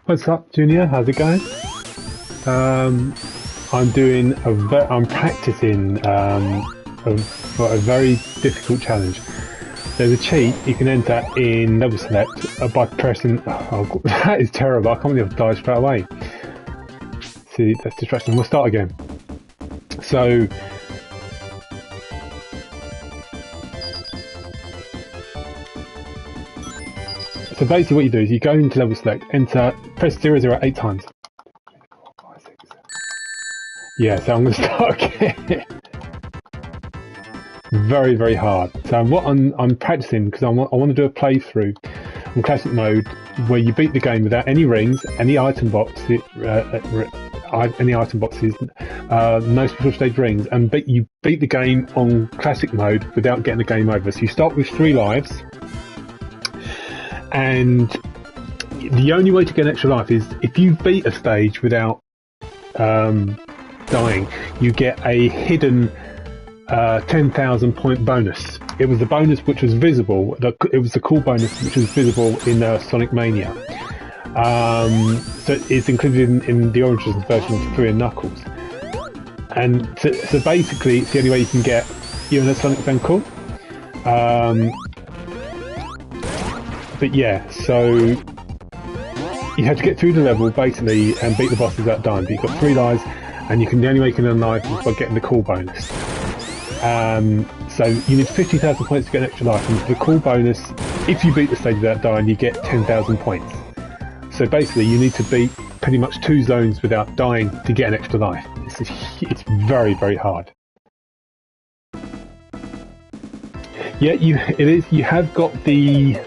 What's up, Junior? How's it going? I'm practicing for a very difficult challenge. There's a cheat you can enter in level select by pressing. Oh, that is terrible. I can't believe I've died straight away. See, that's distracting. We'll start again. So. So basically what you do is you go into level select, press 008 times. Yeah, so I'm going to start again. Very, very hard. So what I'm practicing, because I want to do a playthrough on classic mode where you beat the game without any rings, any item boxes, no special stage rings, and you beat the game on classic mode without getting the game over. So you start with 3 lives. And the only way to get an extra life is if you beat a stage without dying, you get a hidden 10,000 point bonus. It was the bonus which was visible. It was the cool bonus which was visible in Sonic Mania. So it's included in the Origins version of 3 and Knuckles. And so basically, it's the only way you can get even a Sonic fan cool. But yeah, so you have to get through the level basically and beat the bosses without dying. But you've got 3 lives, and you can the only way you can unlive is by getting the cool bonus. So you need 50,000 points to get an extra life, and for the cool bonus, if you beat the stage without dying, you get 10,000 points. So basically, you need to beat pretty much 2 zones without dying to get an extra life. It's very, very hard. Yeah, it is. You have got the.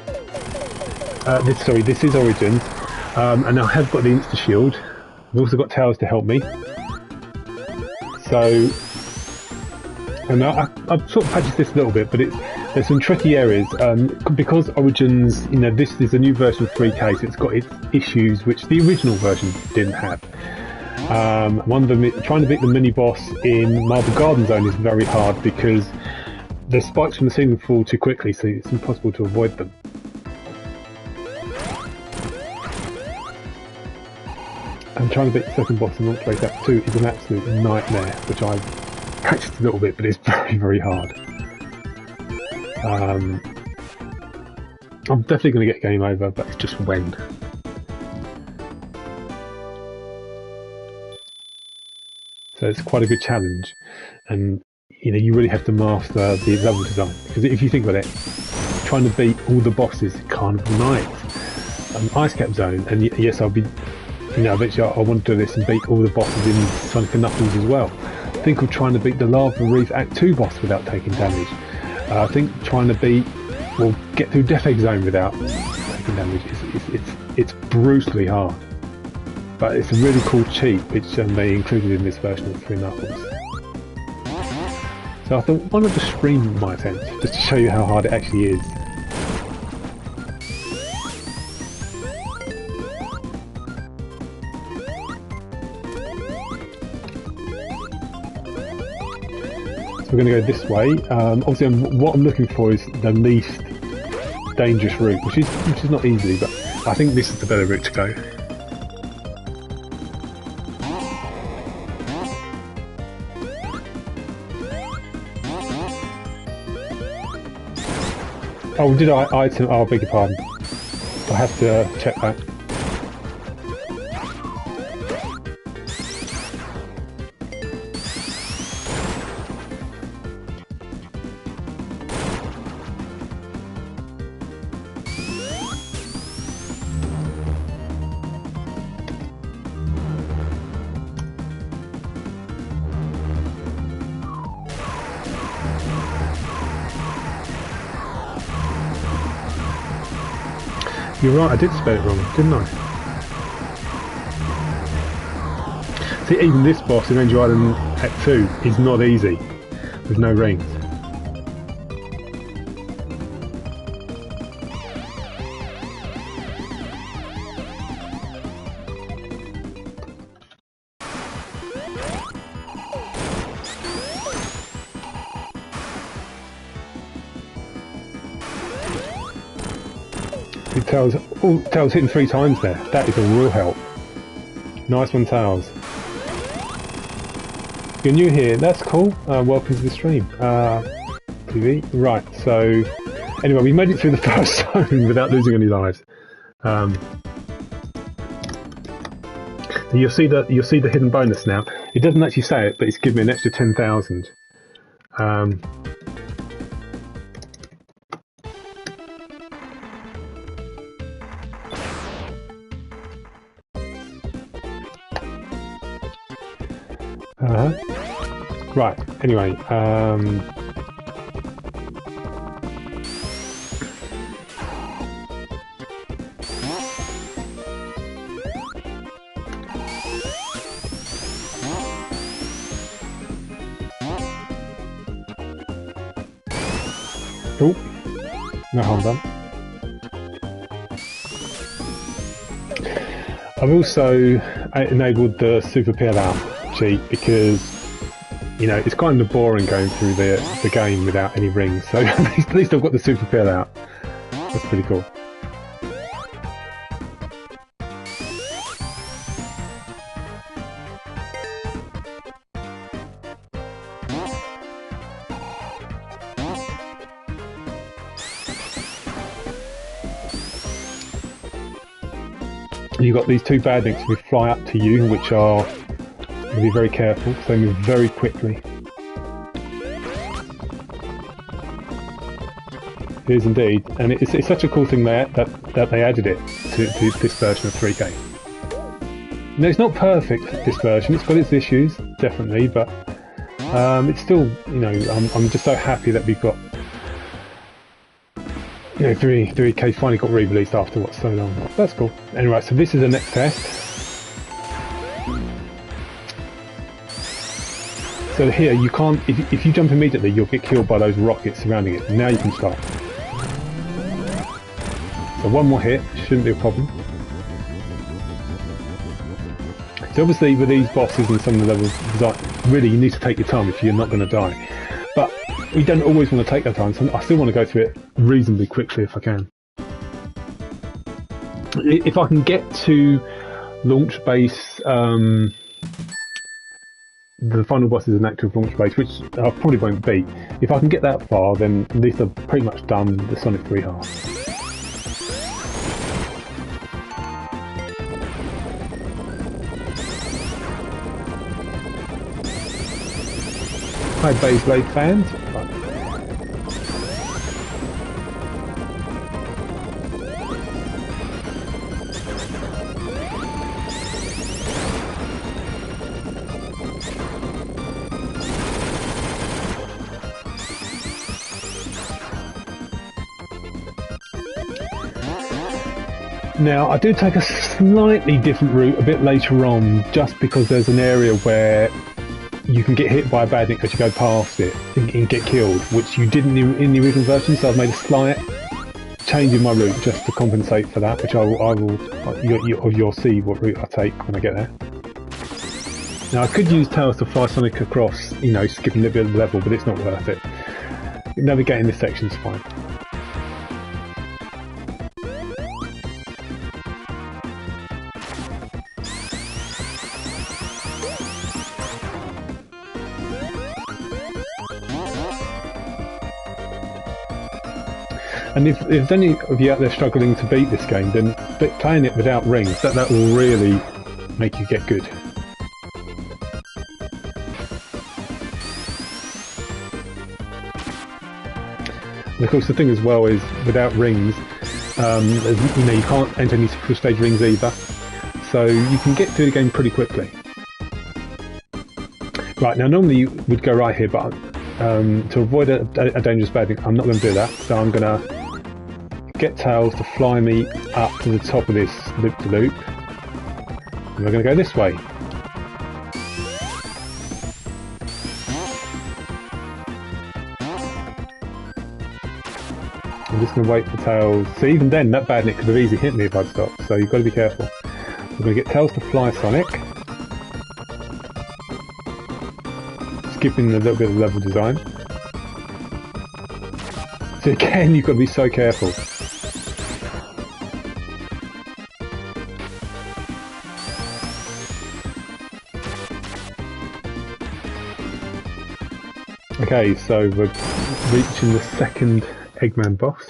This is Origins, and I have got the Insta Shield. I've also got Tails to help me. So, and I've sort of practiced this a little bit, but there's some tricky areas because Origins, this is a new version of 3K, so it's got its issues which the original version didn't have. One of them, trying to beat the mini boss in Marble Garden Zone is very hard because the spikes from the ceiling fall too quickly, so it's impossible to avoid them. And trying to beat the second boss in Launch Race Act 2 is an absolute nightmare, which I've practiced a little bit, but it's very, very hard. I'm definitely going to get game over, but it's just when. So it's quite a good challenge, and you really have to master the level design, because if you think about it, trying to beat all the bosses, Carnival Night, Ice Cap Zone, and yes, I'll be. Eventually I want to do this and beat all the bosses in Sonic and Knuckles as well. Think of trying to beat the Lava Reef Act 2 boss without taking damage. I think trying to get through Death Egg Zone without taking damage. It's brutally hard. But it's a really cool cheat which they included in this version of 3 Knuckles. So I thought, why not just stream my attempt, just to show you how hard it actually is. We're going to go this way. Obviously, what I'm looking for is the least dangerous route, which is not easy, but I think this is the better route to go. Oh, did I item? Oh, I beg your pardon. I have to check that. You're right, I did spell it wrong, didn't I? See, even this boss in Angel Island Act 2 is not easy, with no rings. Tails, oh, Tails hitting 3 times there. That is a real help. Nice one, Tails. You're new here, that's cool. Welcome to the stream. TV. Right, so anyway, we made it through the first zone without losing any lives. You'll see the hidden bonus now. It doesn't actually say it, but it's given me an extra 10,000. Right. Anyway. Oh, no harm done. I've also enabled the super peel out cheat because, you know, it's kind of boring going through the game without any rings, so at least I've got the super peel out. That's pretty cool. You've got these 2 badniks which fly up to you, which are, be very careful, because they move very quickly. It is indeed, and it's such a cool thing that they added it to this version of 3K. No, it's not perfect, this version, it's got its issues, definitely, but it's still, you know, I'm just so happy that we've got, you know, 3K finally got re-released after what, so long. That's cool. Anyway, so this is the next test. So here, you can't, if you jump immediately, you'll get killed by those rockets surrounding it. Now you can stop. So one more hit, shouldn't be a problem. So obviously with these bosses and some of the levels, really you need to take your time if you're not going to die. But we don't always want to take our time, so I still want to go through it reasonably quickly if I can. If I can get to launch base, the final boss is an active launch base, which I probably won't beat. If I can get that far, then at least I've pretty much done the Sonic 3 half. Hi Beyblade fans. Now, I do take a slightly different route a bit later on, just because there's an area where you can get hit by a badnik as you go past it and get killed, which you didn't in the original version, so I've made a slight change in my route just to compensate for that, which you'll see what route I take when I get there. Now, I could use Tails to fly Sonic across, you know, skipping a little bit of the level, but it's not worth it. Navigating this section is fine. And if any of you out there struggling to beat this game, then playing it without rings, that will really make you get good. And of course the thing as well is, without rings, you know, you can't enter any full stage rings either, so you can get through the game pretty quickly. Right, now normally you would go right here, but to avoid a dangerous badnik, I'm not going to do that, so I'm going to get Tails to fly me up to the top of this loop-to-loop, and we're going to go this way. I'm just going to wait for Tails. So even then, that badnik could have easily hit me if I'd stopped, so you've got to be careful. We're going to get Tails to fly Sonic, skipping a little bit of level design. So again, you've got to be so careful. Okay, so we're reaching the second Eggman boss.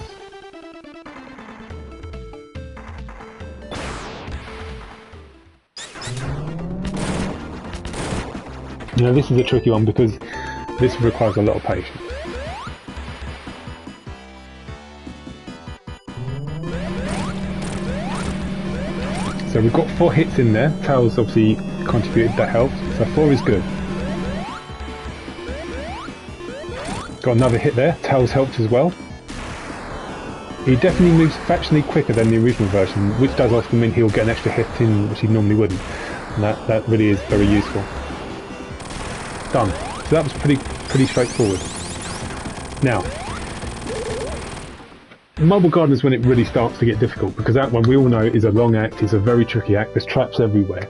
Now this is a tricky one because this requires a lot of patience. So we've got 4 hits in there. Tails obviously contributed, that helps. So 4 is good. Got another hit there. Tails helped as well. He definitely moves fractionally quicker than the original version, which does often mean he'll get an extra hit in which he normally wouldn't. And that really is very useful. Done. So that was pretty straightforward. Now, Marble Garden is when it really starts to get difficult, because that one we all know is a long act, it's a very tricky act, there's traps everywhere.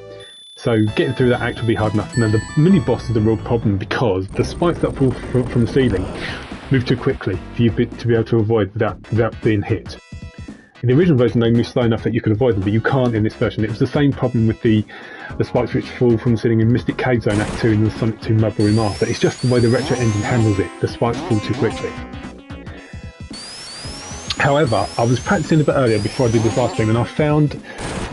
So getting through that act will be hard enough. Now the mini-boss is a real problem because the spikes that fall from the ceiling move too quickly for you to be able to avoid without being hit. In the original version they move slow enough that you can avoid them, but you can't in this version. It was the same problem with the spikes which fall from the ceiling in Mystic Cave Zone Act 2 in the Sonic 2 Mud Remaster. It's just the way the retro engine handles it. The spikes fall too quickly. However, I was practicing a bit earlier before I did this last stream and I found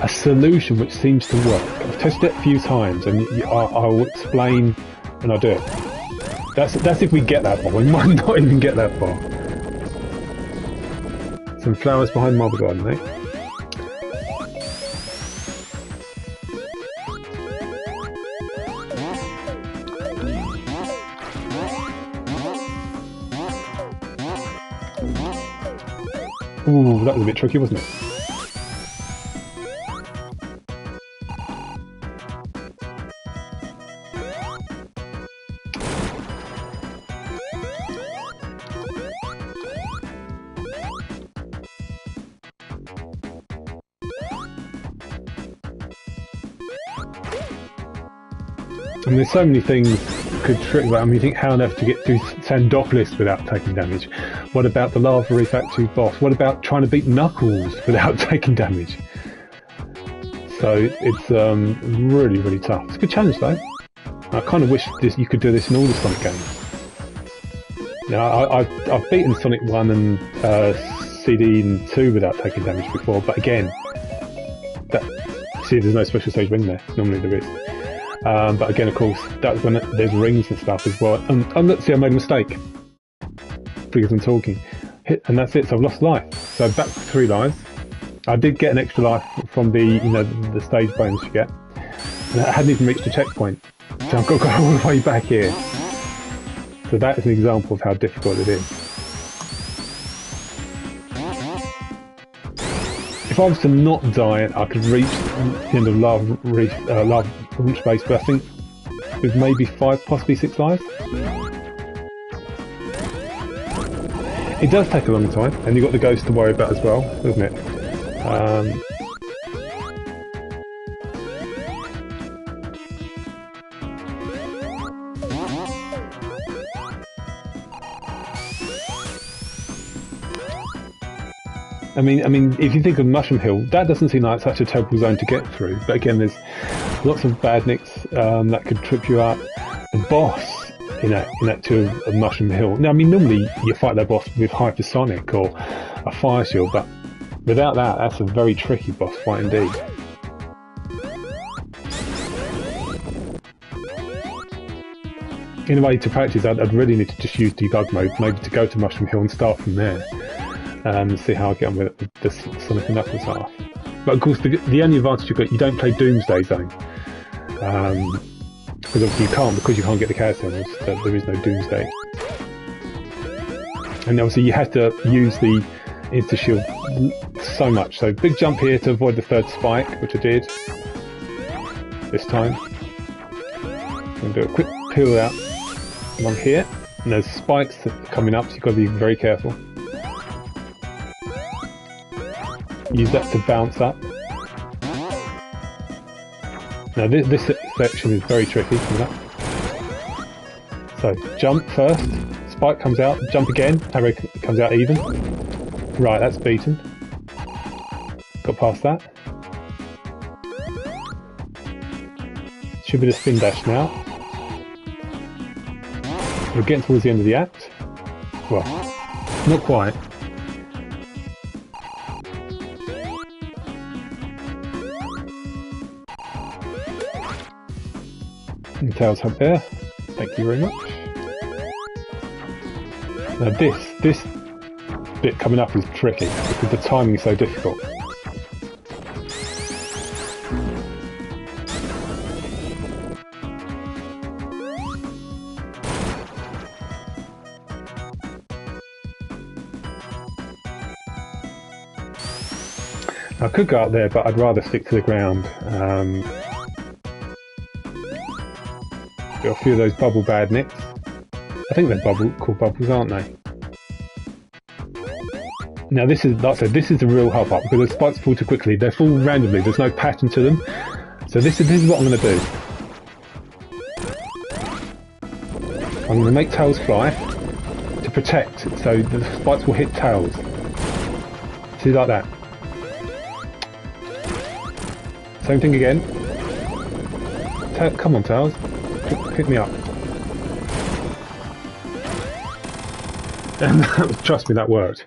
a solution which seems to work. I've tested it a few times and I'll explain when I do it. That's if we get that far. We might not even get that far. Some flowers behind Marble Garden, eh? Ooh, that was a bit tricky, wasn't it? I mean, there's so many things could trick that. I mean, you think how on earth to get through Sandopolis without taking damage? What about the Lava Reef Act 2 boss? What about trying to beat Knuckles without taking damage? So it's really tough. It's a good challenge though. I kind of wish you could do this in all the Sonic games. Now, I've beaten Sonic 1 and CD and 2 without taking damage before, but again, see, there's no special stage ring there. Normally there is. But again, of course, that's when there's rings and stuff as well. And let's see, I made a mistake because I'm talking. And that's it. So I've lost life. So back to 3 lives. I did get an extra life from the stage bonus you get. And I hadn't even reached the checkpoint, so I've got to go all the way back here. So that is an example of how difficult it is. If I was to not die, I could reach the end of Lava Launch Base, but I think with maybe 5, possibly 6 lives. It does take a long time, and you've got the ghost to worry about as well, doesn't it? I mean, if you think of Mushroom Hill, that doesn't seem like such a terrible zone to get through. But again, there's lots of badniks that could trip you up. The boss in Act 2 of Mushroom Hill. Now, I mean, normally you fight that boss with Hypersonic or a Fire Shield, but without that, that's a very tricky boss fight indeed. In a way, to practice, I'd really need to just use debug mode, maybe to go to Mushroom Hill and start from there. And see how I get on with the Sonic and Knuckles half. But of course, the only advantage you've got, you don't play Doomsday Zone. Because obviously you can't, because you can't get the Chaos Emeralds, so there is no Doomsday. And obviously you have to use the Insta-Shield so much. So big jump here to avoid the 3rd spike, which I did this time. I'm going to do a quick peel out along here. And there's spikes coming up, so you've got to be very careful. Use that to bounce up. Now this section is very tricky. So jump first, spike comes out, jump again, arrow comes out even. Right, that's beaten. Got past that. Should be the spin dash now. We're getting towards the end of the act. Well, not quite. And Tails up there. Thank you very much. Now this bit coming up is tricky because the timing is so difficult. I could go up there, but I'd rather stick to the ground. Got a few of those bubble badniks. I think they're called bubbles, aren't they? Now this is, like I said, this is the real hard part because the spikes fall too quickly. They fall randomly. There's no pattern to them. So this is what I'm going to do. I'm going to make Tails fly to protect, so the spikes will hit Tails. See, like that. Same thing again. Come on, Tails. Pick me up. And trust me, that worked.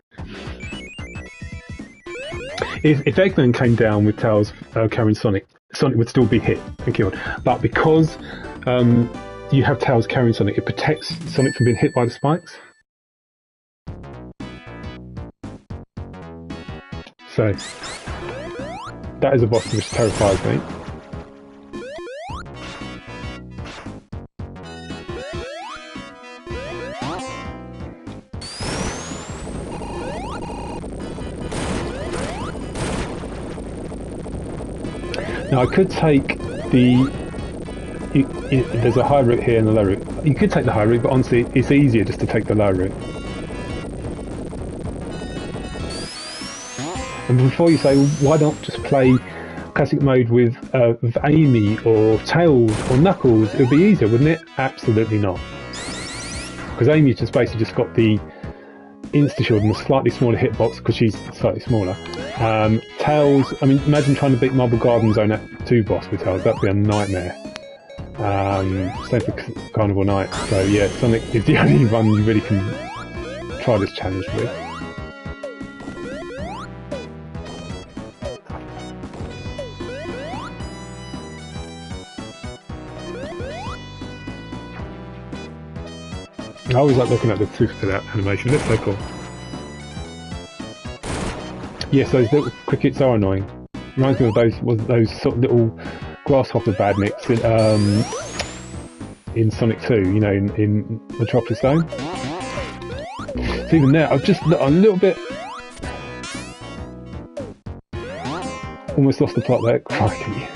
If Eggman came down with Tails carrying Sonic, Sonic would still be hit and killed. But because you have Tails carrying Sonic, it protects Sonic from being hit by the spikes. So that is a boss which terrifies me. Now I could take there's a high route here and a low route. You could take the high route, but honestly it's easier just to take the low route. And before you say, well, why not just play classic mode with Amy or Tails or Knuckles, it would be easier, wouldn't it? Absolutely not. Because Amy's just basically just got the insta-shield and a slightly smaller hitbox because she's slightly smaller. Tails, I mean, imagine trying to beat Marble Garden Zone Act 2 boss with Tails, that'd be a nightmare. Same for Carnival Night. So yeah, Sonic is the only one you really can try this challenge with. I always like looking at the tooth for that animation, it looks so cool. Yes, those little crickets are annoying. Reminds me of those sort of little grasshopper badniks in Sonic 2, you know, in Metropolis Zone. So even there, I've just a little bit... almost lost the plot there, crikey.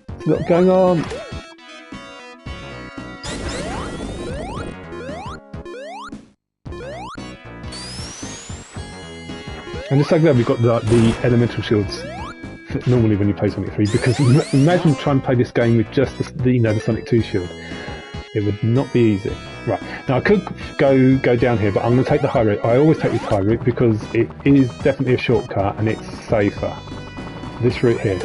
There's a lot going on. And it's so glad we've got the elemental shields normally when you play Sonic 3, because imagine trying to play this game with just the Sonic 2 shield. It would not be easy. Right, now I could go down here, but I'm going to take the high route. I always take this high route because it is definitely a shortcut and it's safer. This route here.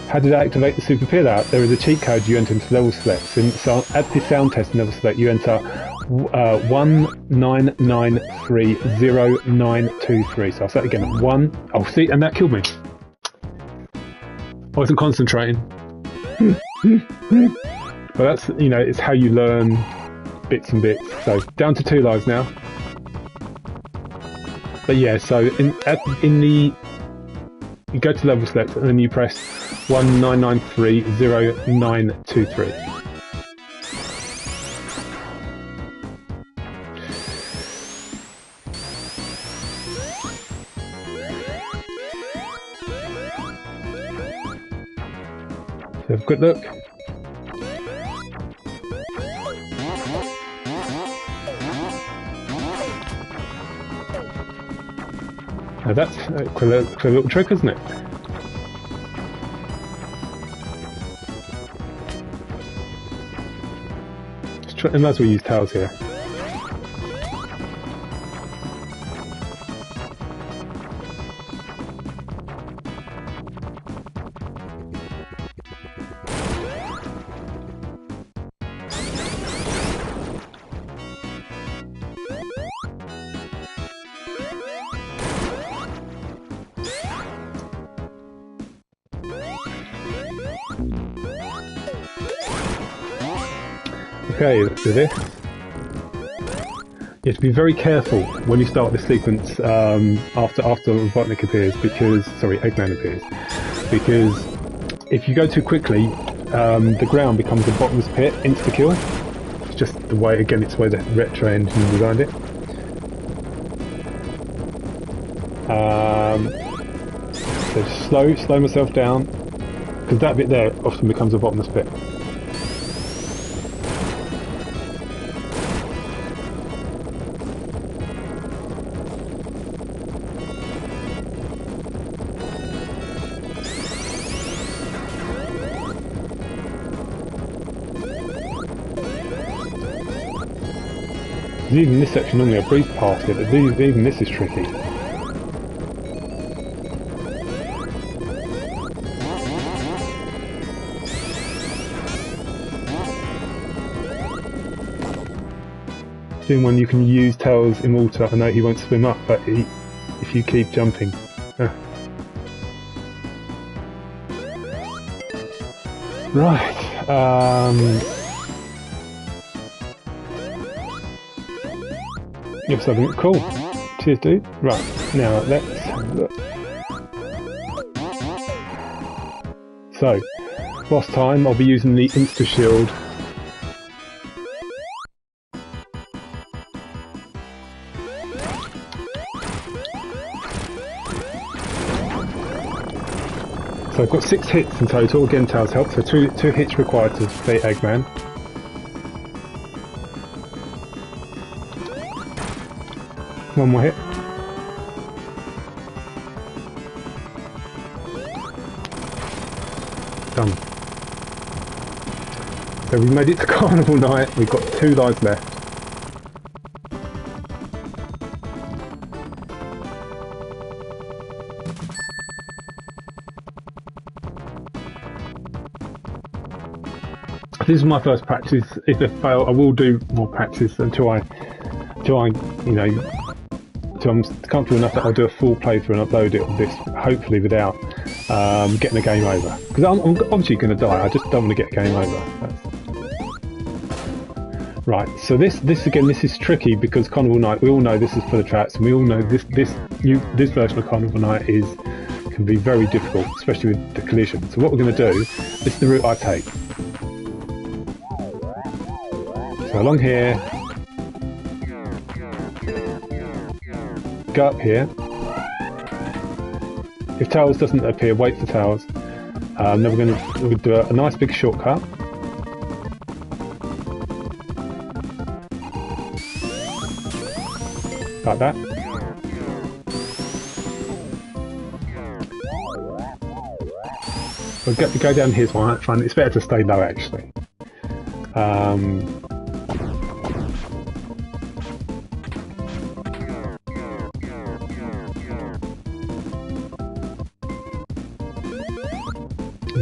How did I activate the super peel-out? There is a cheat code you enter into level selects. So at the sound test level select, you enter 19930923. So I'll say it again. Oh, see, and that killed me. I wasn't concentrating. But that's, you know, it's how you learn bits and bits. So down to 2 lives now. But yeah, so you go to level select and then you press 19930923. So have a quick look. Now that's a clever little trick, isn't it? And that's what we use Tails here. Okay, let's do this. You have to be very careful when you start this sequence after Robotnik appears, because Eggman appears, because if you go too quickly, the ground becomes a bottomless pit insta kill. It's just the way, again, it's the way the retro engine designed it. So slow myself down, because that bit there often becomes a bottomless pit. Even this section normally I breeze past it, but even this is tricky. Doing one you can use Tails in water. I know he won't swim up, but if you keep jumping. Right. Give something cool. Cheers, dude. Right, now let's have a look. So, boss time, I'll be using the Insta Shield. So I've got 6 hits in total, again Tails help, so two hits required to defeat Eggman. One more hit. Done. So we made it to Carnival Night, we've got 2 lives left. This is my first practice. If I fail, I will do more practice until I'm comfortable enough that I'll do a full playthrough and upload it on this, hopefully without getting a game over. Because I'm obviously going to die, I just don't want to get a game over. Right, so this is tricky because Carnival Night, we all know this is for the traps, and we all know this version of Carnival Night can be very difficult, especially with the collision. So what we're going to do, this is the route I take. So along here, go up here. If Tails doesn't appear, wait for Tails. Then we're going to do a nice big shortcut. Like that. We'll go down here's one. Fun. It's better to stay low actually.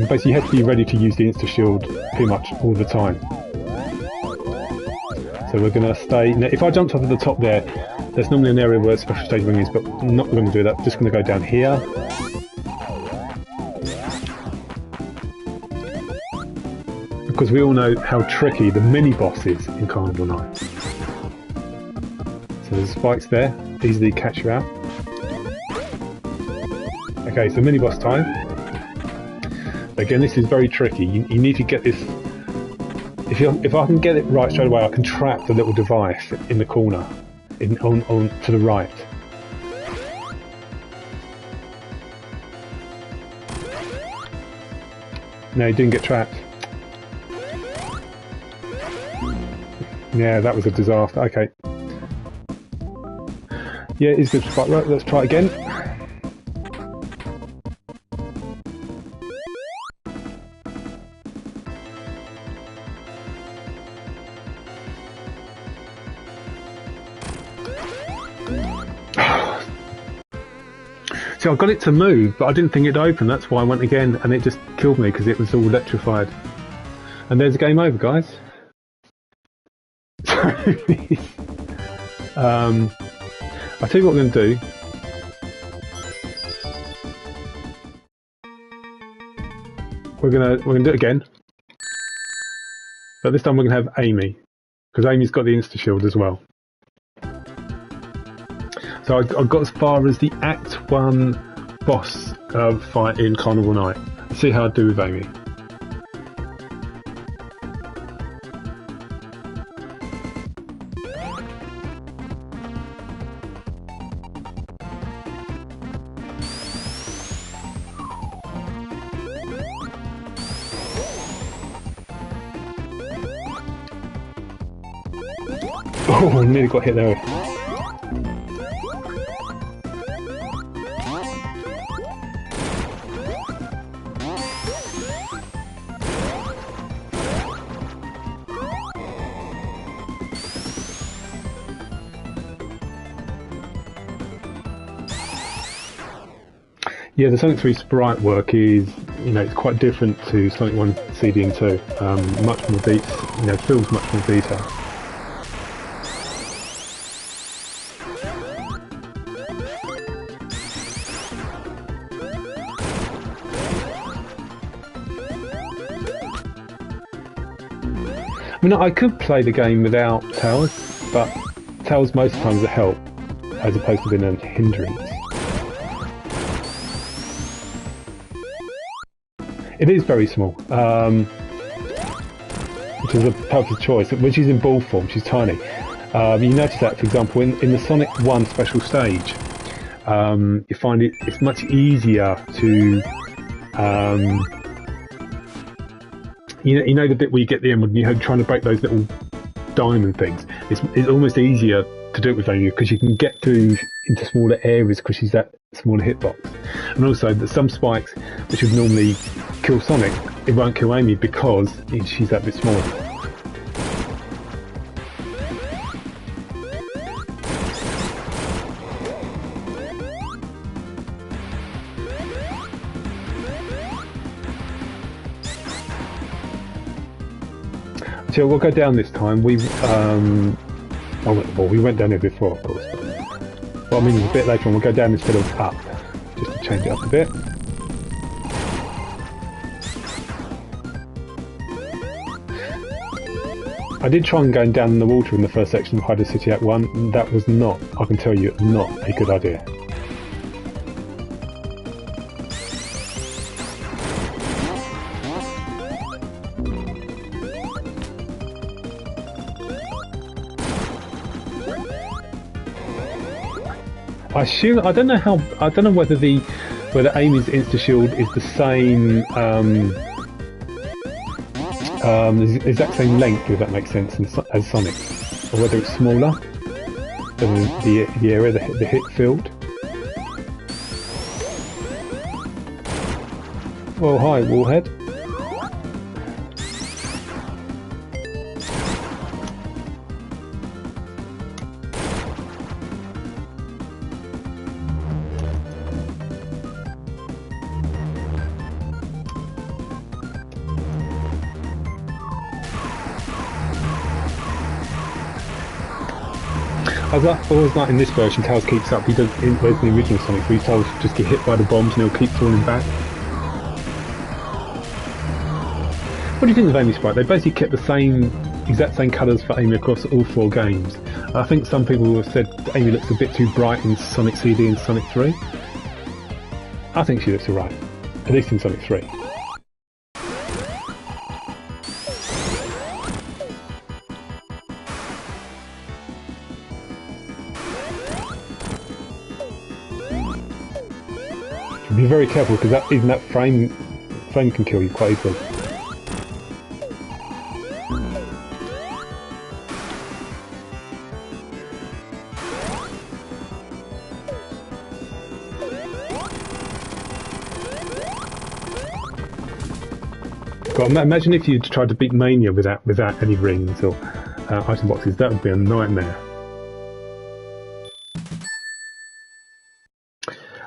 Basically, you have to be ready to use the Insta Shield pretty much all the time. So we're going to stay. Now, if I jumped up at the top there, there's normally an area where special stage ring is, but I'm not going to do that. I'm just going to go down here. Because we all know how tricky the mini boss is in Carnival Night. So there's spikes there, easily catch you out. Okay, so mini boss time. Again, this is very tricky. You need to get this. If I can get it right straight away, I can trap the little device in the corner, on to the right. No, you didn't get trapped. Yeah, that was a disaster. Okay. Yeah, it is good spot. Right, let's try it again. See, I got it to move, but I didn't think it'd open. That's why I went again, and it just killed me because it was all electrified. And there's a game over, guys. I'll tell you what we're going to do. We're going to do it again. But this time we're going to have Amy, because Amy's got the insta shield as well. So I got as far as the Act 1 boss fight in Carnival Night. Let's see how I do with Amy. Oh, I nearly got hit there. Yeah, the Sonic 3 sprite work is, it's quite different to Sonic 1 CD and 2. Much more deep, feels much more detailed. I mean, I could play the game without towers, but towers most times are help, as opposed to being a hindrance. It is very small, which is a perfect choice. When she's in ball form, she's tiny. You notice that, for example, in the Sonic 1 special stage, you find it's much easier to... You know the bit where you get the emerald and you're trying to break those little diamond things? It's almost easier to do it with Amy because you can get into smaller areas because she's that smaller hitbox. And also that some spikes which would normally kill Sonic, it won't kill Amy because she's that bit smaller. So we'll go down this time. We went down here before, of course. But I mean, a bit later on, we'll go down instead of up, just to change it up a bit. I did try and go down in the water in the first section of Hydro City Act 1, and that was not, I can tell you, not a good idea. I don't know whether Amy's insta shield is the same, the exact same length, if that makes sense, as Sonic, or whether it's smaller than the area, the hit field. Oh, hi, Warhead. I always like in this version, Tails keeps up. He does. Whereas in the original Sonic 3, Tails just get hit by the bombs and he'll keep falling back. What do you think of Amy's sprite? They basically kept the exact same colours for Amy across all 4 games. I think some people have said Amy looks a bit too bright in Sonic CD and Sonic 3. I think she looks alright, at least in Sonic 3. Be very careful because even that frame can kill you quite easily. God, imagine if you tried to beat Mania without any rings or item boxes. That would be a nightmare.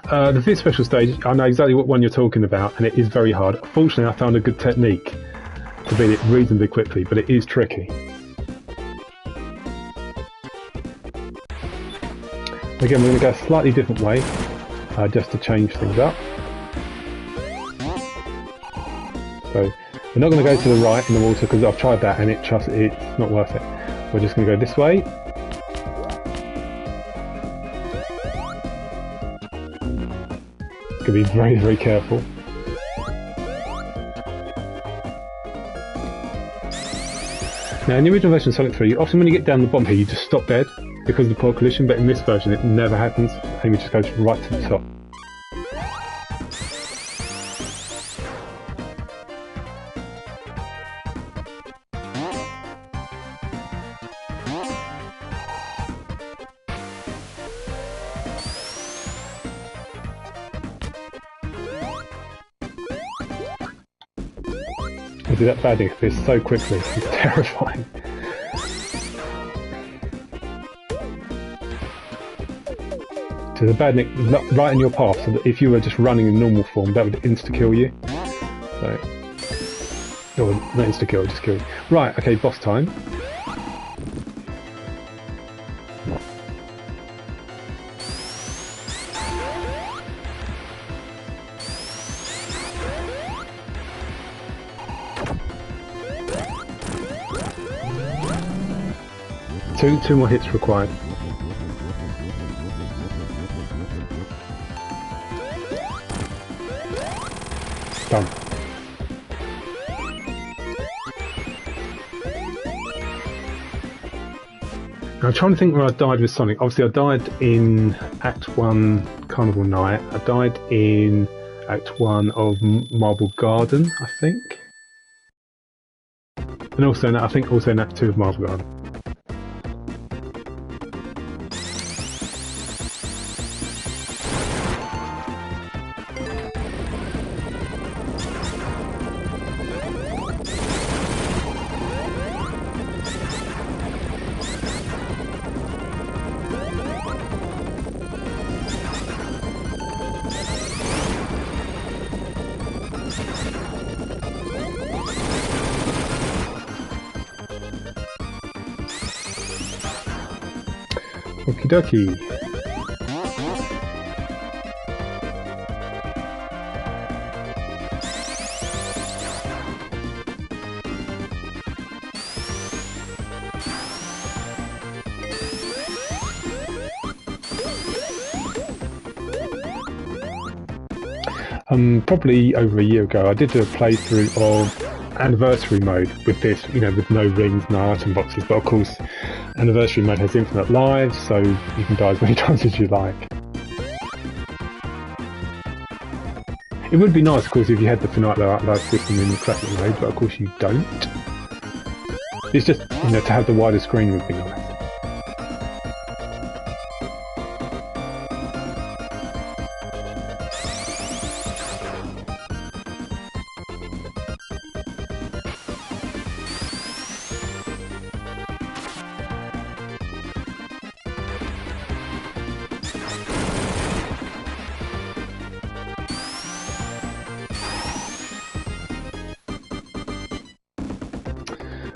The 5th special stage, I know exactly what one you're talking about, and it is very hard. Fortunately, I found a good technique to beat it reasonably quickly, but it is tricky. Again, we're going to go a slightly different way, just to change things up. So, We're not going to go to the right in the water because I've tried that and it's not worth it. We're just going to go this way. Got to be very, very careful. Now in the original version of Sonic 3, often when you get down the bottom here you just stop dead because of the poor collision, but in this version it never happens and we just go right to the top. I do that badly because so quickly, it's terrifying. So the badnik right in your path, so that if you were just running in normal form, that would insta-kill you. So, or not insta-kill, just kill you. Right, okay, boss time. Two more hits required. Done. Now, I'm trying to think where I died with Sonic. Obviously I died in Act 1 Carnival Night. I died in Act 1 of Marble Garden, I think. And also, I think also in Act 2 of Marble Garden. Okie dokie. Probably over a year ago, I did do a playthrough of Anniversary mode with this, you know, with no rings, no item boxes, but of course Anniversary mode has infinite lives, so you can die as many times as you like. It would be nice, of course, if you had the finite life system in the classic mode, but of course you don't. It's just, you know, to have the wider screen would be nice.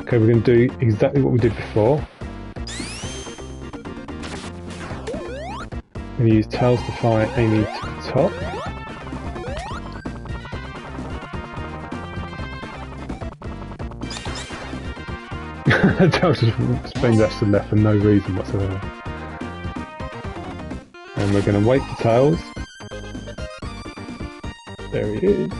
Okay, we're going to do exactly what we did before. I'm going to use Tails to fly Amy to the top. Tails just spins dash to the left for no reason whatsoever. And we're going to wait for Tails. There he is.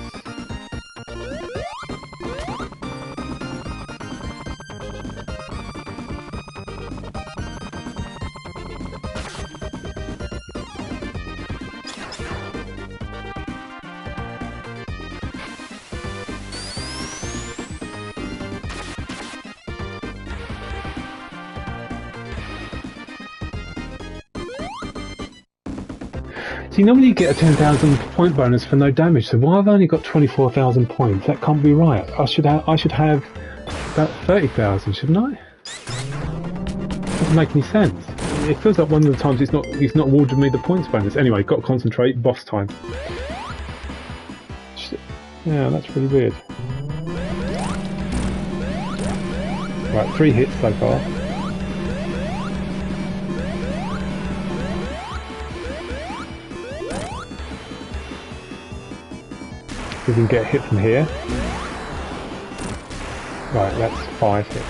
See, normally you get a 10,000 point bonus for no damage, so why have I only got 24,000 points? That can't be right. I should have about 30,000, shouldn't I? Doesn't make any sense. It feels like one of the times he's not awarded me the points bonus. Anyway, got to concentrate. Boss time. Yeah, that's really weird. Right, 3 hits so far. We can get a hit from here. Right, that's 5 hits.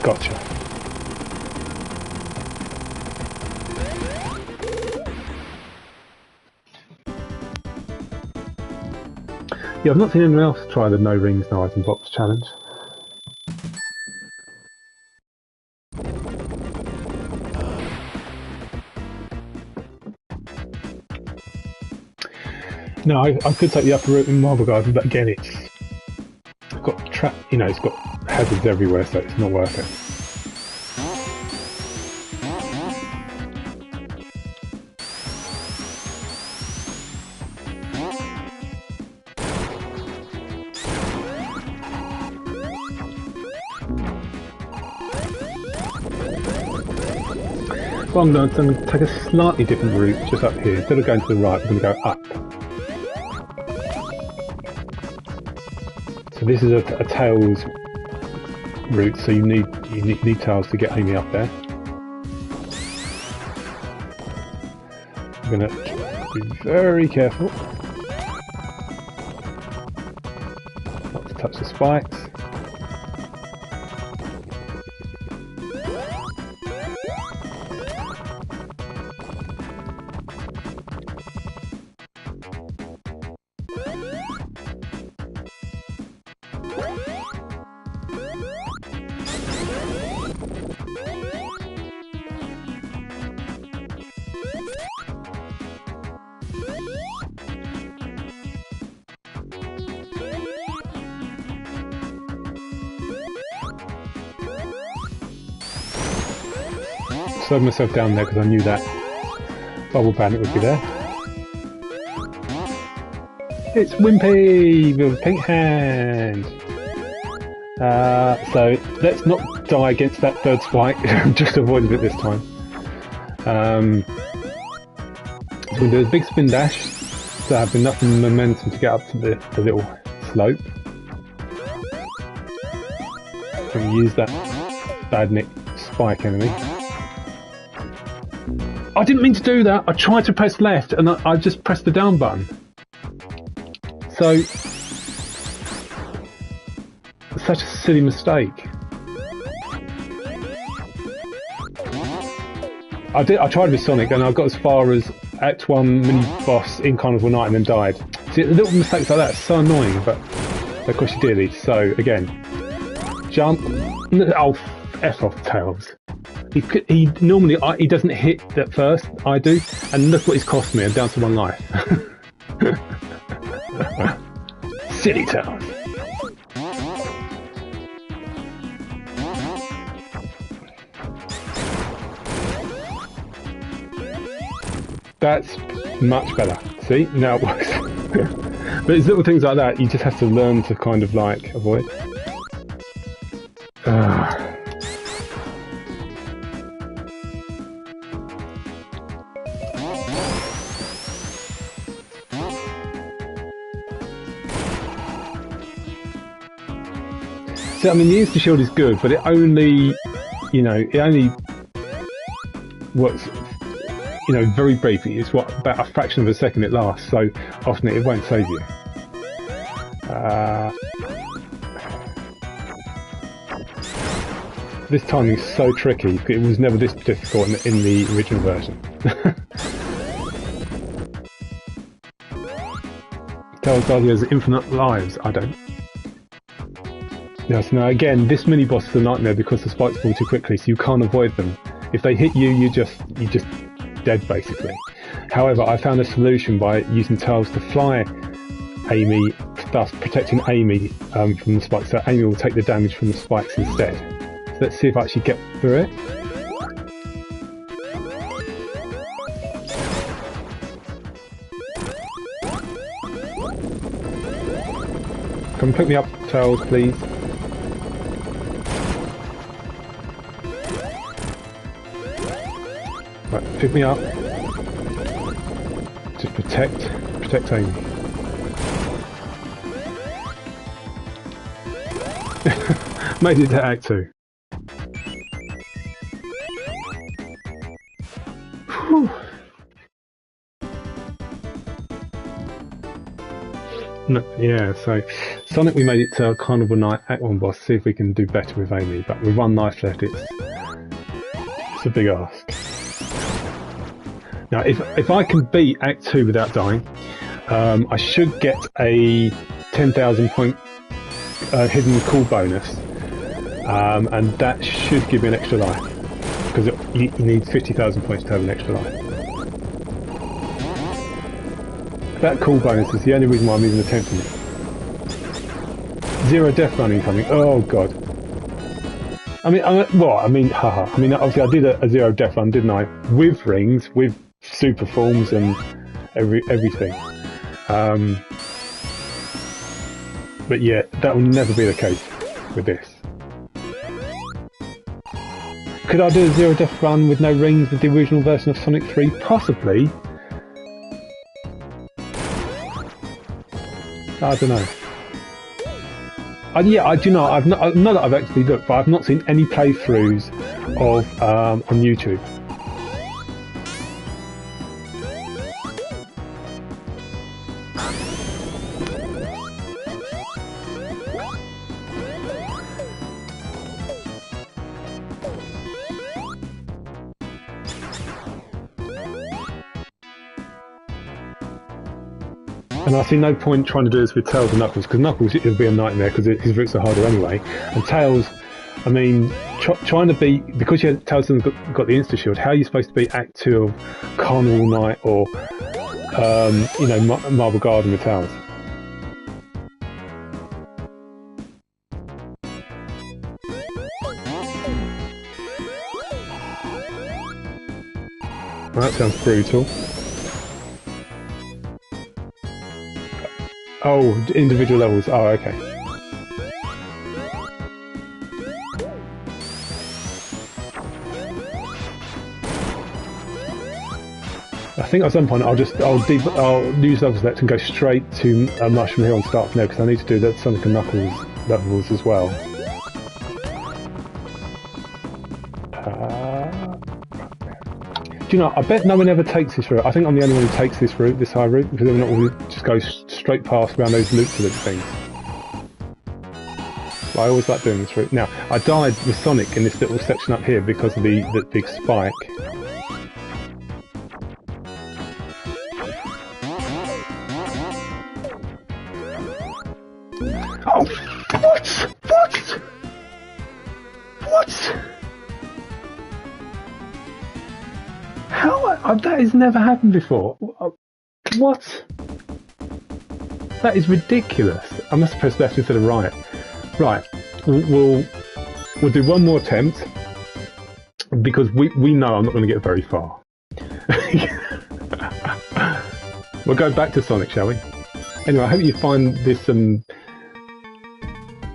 Gotcha. Yeah, I've not seen anyone else try the no rings, no item box challenge. No, I could take the upper route in Marble Garden, but again, it's got it's got hazards everywhere, so it's not worth it. Well, I'm going to take a slightly different route just up here. Instead of going to the right, I'm going to go up. So this is a tails route, so you need tails to get Amy up there. I'm going to be very careful not to touch the spikes. Slowed myself down there because I knew that bubble bandit would be there. It's Wimpy with a pink hand. So let's not die against that third spike. Just avoided it this time. So we'll do a big spin dash to have enough momentum to get up to the little slope. And use that badnik spike enemy. I didn't mean to do that. I tried to press left and I just pressed the down button. So, such a silly mistake. I tried with Sonic and I got as far as Act 1 mini boss in Carnival Night and then died. See, little mistakes like that are so annoying, but they cost you dearly. So again, jump. Oh, F off Tails. He normally he doesn't hit at first. I do, and look what he's cost me. I'm down to 1 life. Silly Tails. That's much better. See, now it works. But it's little things like that you just have to learn to kind of like avoid. I mean, the Insta Shield is good, but it only, it only works, very briefly. It's about a fraction of a second it lasts, so often it won't save you. This timing is so tricky. It was never this difficult in the original version. Tails Darby has infinite lives. I don't. Yes, now again, this mini boss is a nightmare because the spikes fall too quickly, so you can't avoid them. If they hit you, you're just dead basically. However, I found a solution by using Tails to fly Amy, thus protecting Amy from the spikes, so Amy will take the damage from the spikes instead. So let's see if I actually get through it. Come pick me up, Tails, please. Right, pick me up. Just protect Amy. Made it to Act 2. Whew. No, yeah, so Sonic, we made it to Carnival Night Act 1 boss, see if we can do better with Amy, but with one life left, it's a big ask. Now, if I can beat Act 2 without dying, I should get a 10,000 point hidden cool bonus, and that should give me an extra life, because you need 50,000 points to have an extra life. That cool bonus is the only reason why I'm even attempting it. Zero death run incoming. Oh god. Haha. I mean, obviously I did a zero death run, didn't I? With rings, with super forms and everything. But yeah, that will never be the case with this. Could I do a zero death run with no rings with the original version of Sonic 3? Possibly. I don't know. Yeah, I do not. I've not that I've actually looked, but I've not seen any playthroughs of on YouTube. And I see no point trying to do this with Tails and Knuckles, because Knuckles, it'll be a nightmare because his routes are harder anyway. And Tails, I mean, trying to beat, because Tails hasn't got the Insta Shield, how are you supposed to beat Act 2 of Carnival Night or, Marble Garden with Tails? Well, that sounds brutal. Oh, individual levels. Oh, okay. I think at some point I'll use level select and go straight to Mushroom Hill and start from there, because I need to do that Sonic and Knuckles levels as well. Do you know, I bet no one ever takes this route. I think I'm the only one who takes this route, this high route, because everyone will just go straight past around those loop things. But I always like doing this route. Now, I died with Sonic in this little section up here because of the big spike. Oh, what? What? What? How? That has never happened before. What? That is ridiculous. I must have pressed left instead of right. Right. We'll do one more attempt, because we know I'm not going to get very far. We'll go back to Sonic, shall we? Anyway, I hope you find this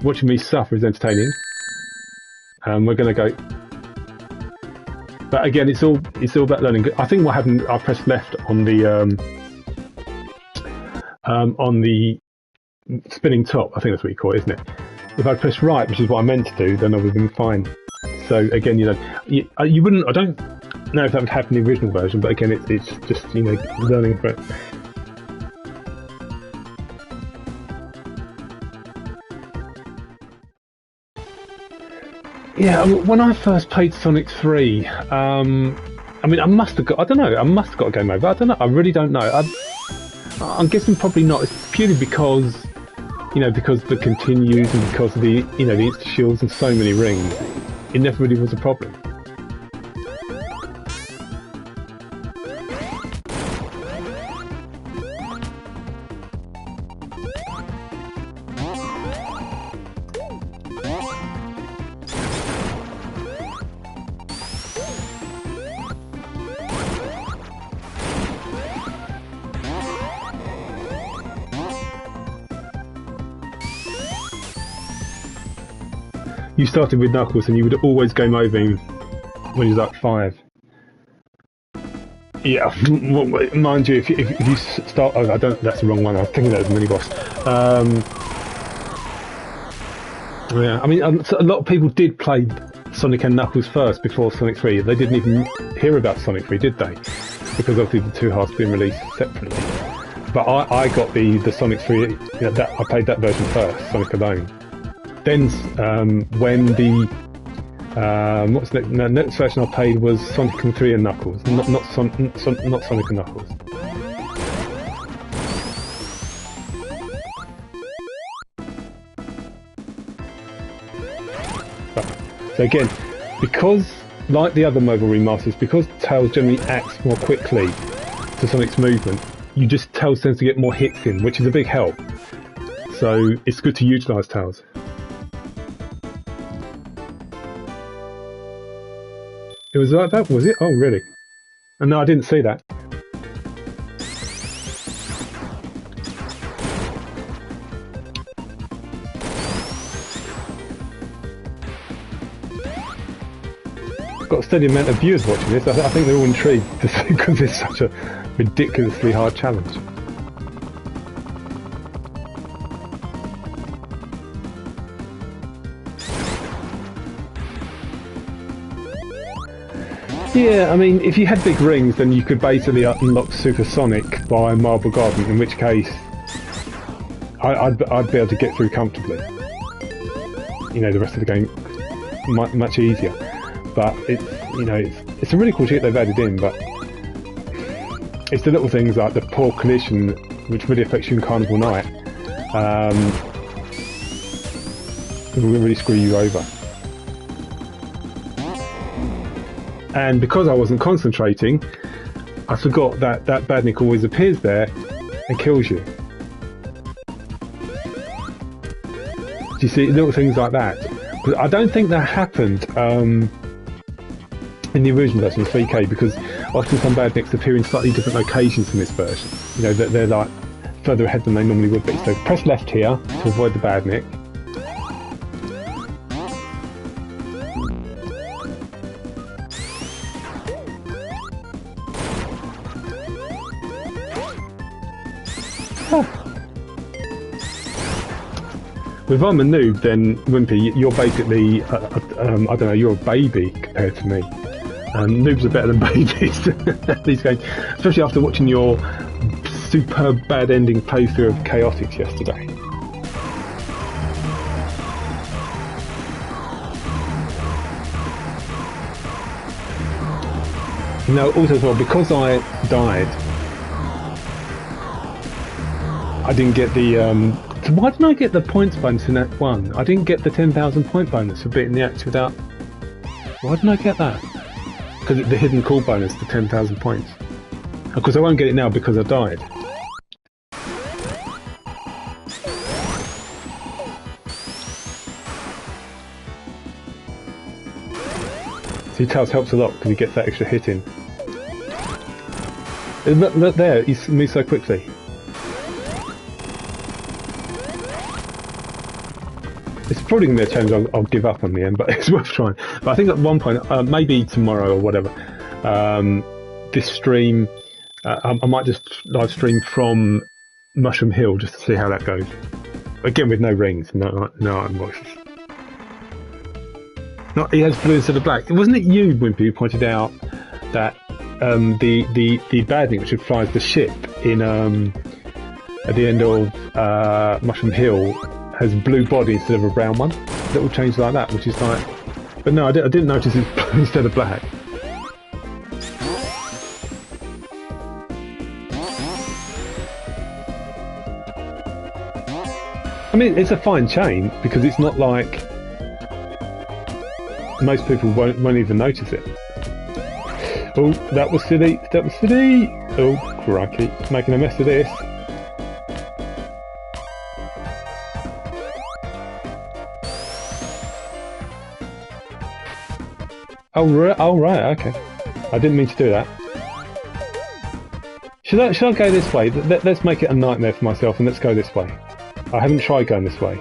watching me suffer is entertaining. We're going to go. But again, it's all about learning. I think what happened, I pressed left on the spinning top. I think that's what you call it, isn't it? If I press right, which is what I meant to do, then I would have been fine. So again, you wouldn't. I don't know if that would happen in the original version, but again, it's just learning for it. Yeah, when I first played Sonic 3, I mean, I must have got a game over. I don't know. I really don't know. I'm guessing probably not. It's purely because, because the continues and because of the, the Insta Shields and so many rings. It never really was a problem. You started with Knuckles and you would always game over him when he was like 5. Yeah, mind you, if you start... Oh, that's the wrong one. I was thinking that was a mini-boss. Yeah, I mean, a lot of people did play Sonic and Knuckles first before Sonic 3. They didn't even hear about Sonic 3, did they? Because obviously the two halves being released separately. But I got the Sonic 3. That I played that version first, Sonic Alone. Then when the what's the next version I played was Sonic and 3 and Knuckles, not Sonic and Knuckles. So again, because like the other mobile remasters, because Tails generally acts more quickly to Sonic's movement, Tails tends to get more hits in, which is a big help. So it's good to utilise Tails. It was like that, was it? Oh, really? Oh, no, I didn't see that. Got a steady amount of viewers watching this. I think they're all intrigued to see because it's such a ridiculously hard challenge. Yeah, I mean, if you had big rings, then you could basically unlock Super Sonic by Marble Garden, in which case I'd be able to get through comfortably. You know, the rest of the game much easier. But it's a really cool shit they've added in, but it's the little things like the poor collision, which really affects you in Carnival Night, will really screw you over. And because I wasn't concentrating, I forgot that badnik always appears there and kills you. Do you see little things like that? But I don't think that happened in the original version of 3K, because often some badniks appear in slightly different locations in this version. You know, they're like further ahead than they normally would be. So press left here to avoid the badnik. If I'm a noob, then Wimpy, you're basically, I don't know, you're a baby compared to me. Noobs are better than babies at these games, especially after watching your superb bad ending playthrough of Chaotix yesterday. No, also as well, because I died, I didn't get the so why didn't I get the points bonus in Act 1? I didn't get the 10,000 point bonus for beating the act without... Why didn't I get that? Because the hidden call bonus, the 10,000 points. Of course I won't get it now because I died. See, Tails helps a lot because he gets that extra hit in. Look there, he moves so quickly. It's probably going to be a challenge I'll give up on the end, but it's worth trying. But I think at one point, maybe tomorrow or whatever, this stream, I might just live stream from Mushroom Hill just to see how that goes. Again, with no rings, no voices. No, he has blue instead of black. Wasn't it you, Wimpy, who pointed out that the badnik which flies the ship in at the end of Mushroom Hill has a blue body instead of a brown one? Little change like that, which is like... But no, I didn't notice it's blue instead of black. I mean, it's a fine chain, because it's not like... Most people won't even notice it. Oh, that was silly, that was silly! Oh, crikey, making a mess of this. Oh right, okay. I didn't mean to do that. Should I go this way? Let's make it a nightmare for myself and let's go this way. I haven't tried going this way.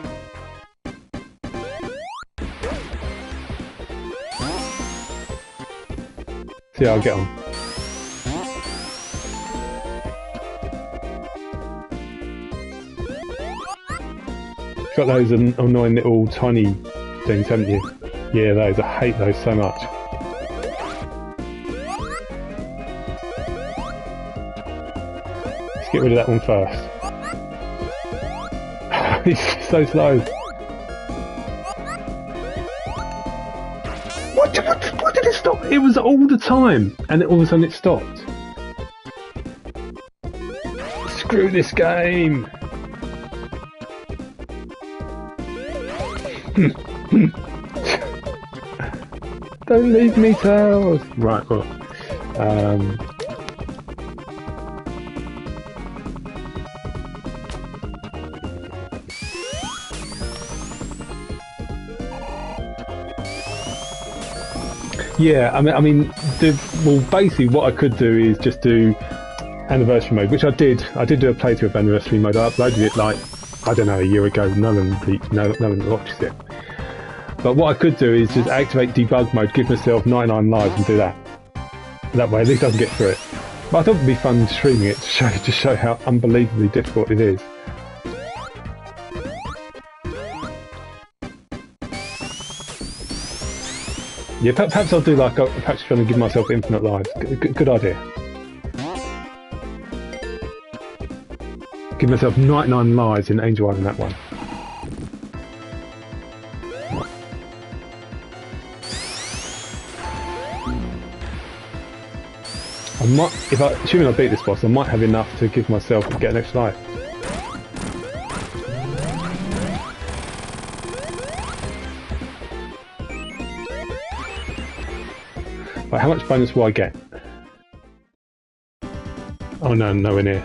See how I get on. You've got those annoying little tiny things, haven't you? Yeah, those. I hate those so much. Let's get rid of that one first. It's so slow. What did it stop? It was all the time, and all of a sudden it stopped. Screw this game. Don't leave me, Tails. Right, well. Yeah, I mean, well, basically, what I could do is just do anniversary mode, which I did. I did do a playthrough of anniversary mode. I uploaded it like, I don't know, a year ago. No one watches it. But what I could do is just activate debug mode, give myself 99 lives, and do that. That way, at least I can get through it. But I thought it'd be fun streaming it to show how unbelievably difficult it is. Yeah, perhaps I'll do like perhaps trying to give myself infinite lives. Good idea. Give myself 99 lives in Angel Island, that one. I might, assuming I beat this boss, I might have enough to give myself to get an extra life. Right, how much bonus will I get? Oh no, nowhere near.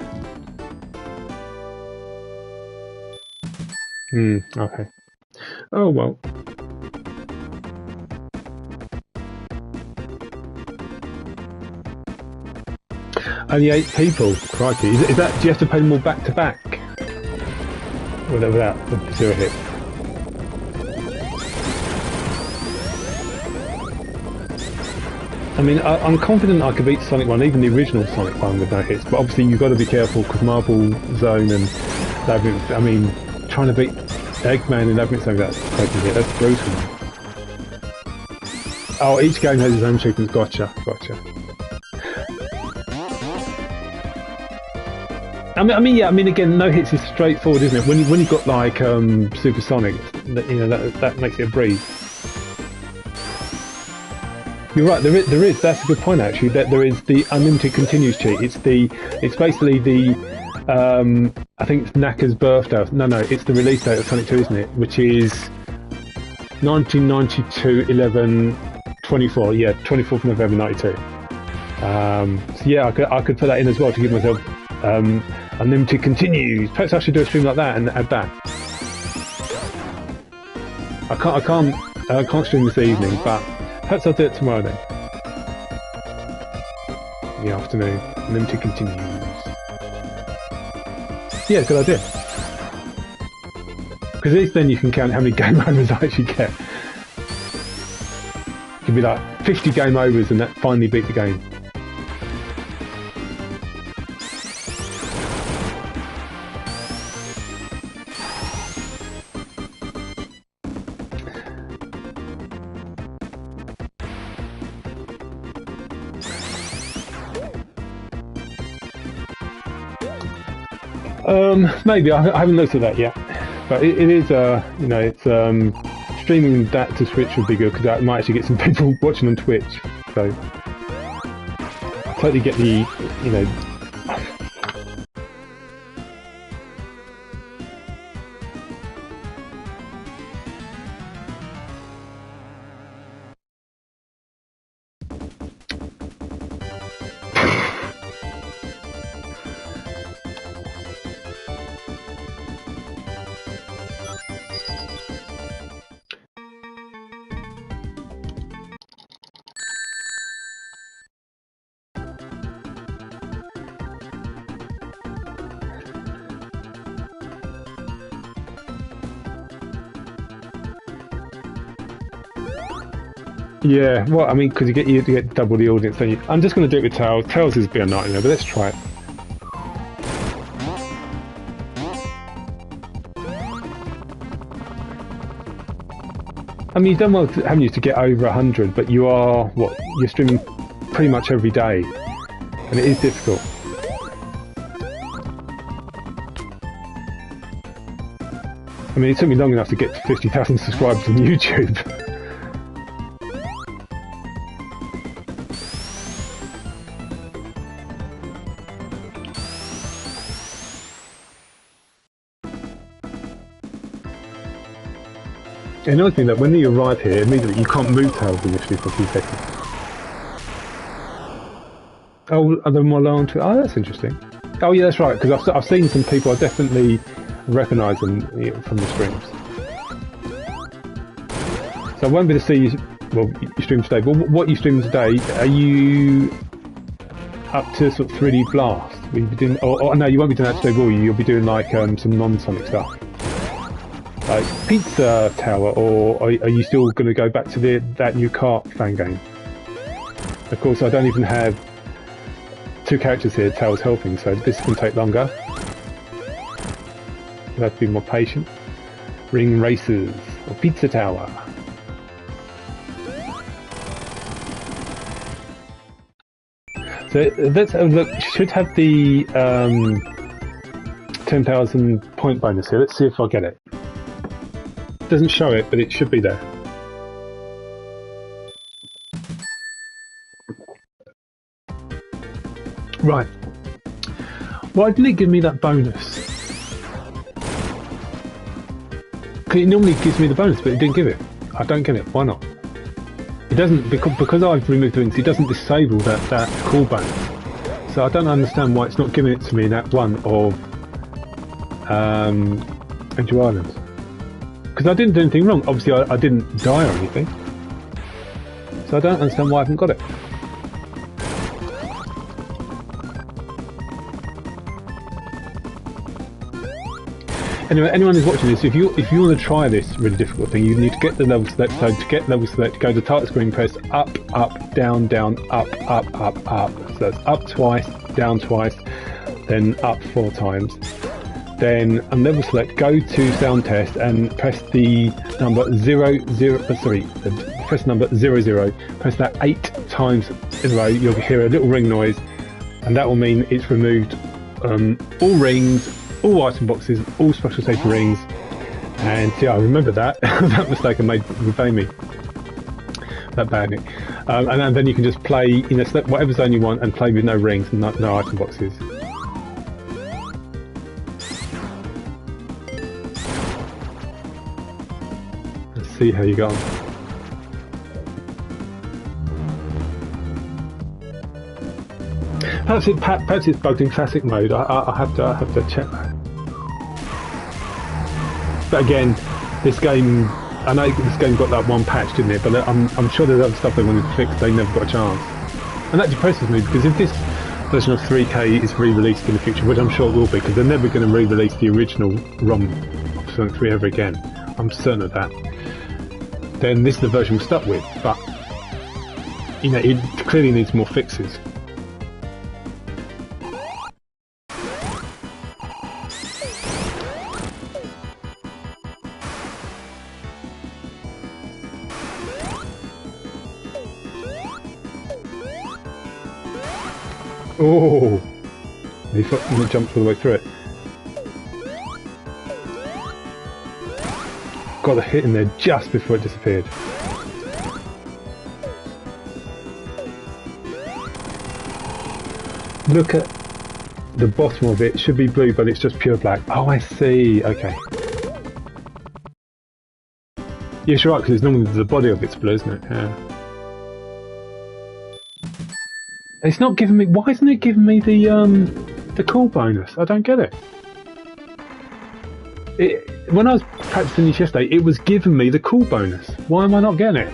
Okay. Oh well. Only 8 people. Crikey. Is that? Do you have to pay them all back to back? Without the 0 hit. I mean, I'm confident I could beat Sonic 1, even the original Sonic 1 with no hits, but obviously you've got to be careful because Marble Zone and Labyrinth, I mean, trying to beat Eggman and Labyrinth Zone, that's taking hit, that's brutal. Oh, each game has its own achievements, gotcha. I mean, again, no hits is straightforward, isn't it? When you've got like Super Sonic, you know, that makes it a breeze. You're right. There is. That's a good point, actually. That there is the unlimited continues cheat. It's basically the I think it's Knacker's birthday. No, it's the release date of Sonic 2, isn't it? Which is 1992 11/24. Yeah, 24th of November 92. So yeah, I could put that in as well to give myself unlimited continues. Perhaps I should do a stream like that and add that. I can't stream this evening, but. Perhaps I'll do it tomorrow then. In the afternoon. Limited continues. Yeah, good idea. Because at least then you can count how many game overs I actually get. It could be like 50 game overs and that finally beat the game. Maybe I haven't looked at that yet, but it is you know, it's streaming that to Switch would be good because that might actually get some people watching on Twitch. So totally get the, you know. Yeah, well, I mean, because you get double the audience, don't you? I'm just going to do it with Tails. Tails is a bit of a nightmare, but let's try it. I mean, you've done well, haven't you, to get over 100, but you are, what, you're streaming pretty much every day, and it is difficult. I mean, it took me long enough to get to 50,000 subscribers on YouTube. Another thing that when you arrive here, immediately you can't move tails initially for a few seconds. Oh, are there more low onto it? Oh, that's interesting. Oh yeah, that's right, because I've seen some people, I definitely recognise them from the streams. So I won't be able to see you, well, you stream today, but what you stream today, are you up to sort of 3D Blast? Will you be doing, or no, you won't be doing that today, will you? You'll be doing like some non-Sonic stuff. Like Pizza Tower, or are you still going to go back to that new kart fan game? Of course, I don't even have 2 characters here, Tails helping, so this can take longer. You'll have to be more patient. Ring Races, or Pizza Tower. So let's have a look. Should have the 10,000 point bonus here. Let's see if I get it. Doesn't show it, but it should be there. Right. Why didn't it give me that bonus? It normally gives me the bonus, but it didn't give it. I don't get it. Why not? It doesn't, because I've removed the rings, it doesn't disable that call bonus. So I don't understand why it's not giving it to me in that one of Angel Island. Because I didn't do anything wrong. Obviously, I didn't die or anything. So I don't understand why I haven't got it. Anyway, anyone who's watching this, if you want to try this really difficult thing, you need to get the level select. So to get level select, go to the title screen, press up, up, down, down, up, up, up, up. So that's up twice, down twice, then up 4 times. Then on level select, go to sound test and press the number 00. Press number 00. Press that 8 times in a row. You'll hear a little ring noise, and that will mean it's removed all rings, all item boxes, all special station rings. And yeah, I remember that that mistake I made with Amy. That badly. And then you can just play, select whatever zone you want and play with no rings and no item boxes. See how you go on. Perhaps it's bugged in classic mode. I have to check that. But again, this game, I know this game got that one patch, didn't it? But I'm sure there's other stuff they wanted to fix. They never got a chance, and that depresses me because if this version of 3K is re-released in the future, which I'm sure it will be, because they're never going to re-release the original ROM of Sonic 3 ever again. I'm certain of that. Then this is the version we're stuck with, but it clearly needs more fixes. Oh, he jumped all the way through it. Got the hit in there just before it disappeared. Look at the bottom of it. It should be blue, but it's just pure black. Oh, I see. Okay. Yes, you're right, because it's normally the body of it's blue, isn't it? Yeah. It's not giving me. Why isn't it giving me the call bonus? I don't get it. When I was practicing this yesterday, it was giving me the call bonus. Why am I not getting it?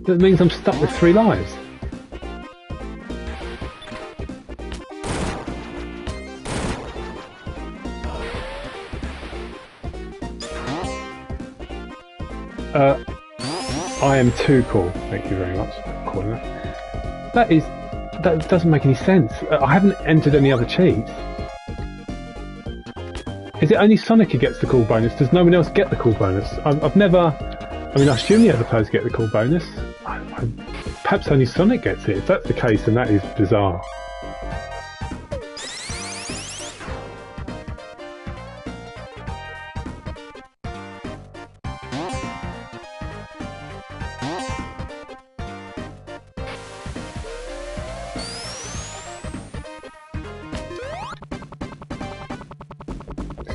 That means I'm stuck with 3 lives. I am too cool. Thank you very much for calling that. That doesn't make any sense. I haven't entered any other cheats. Is it only Sonic who gets the call bonus? Does no one else get the call bonus? I've never... I mean, I assume the other players get the call bonus. Perhaps only Sonic gets it. If that's the case, then that is bizarre.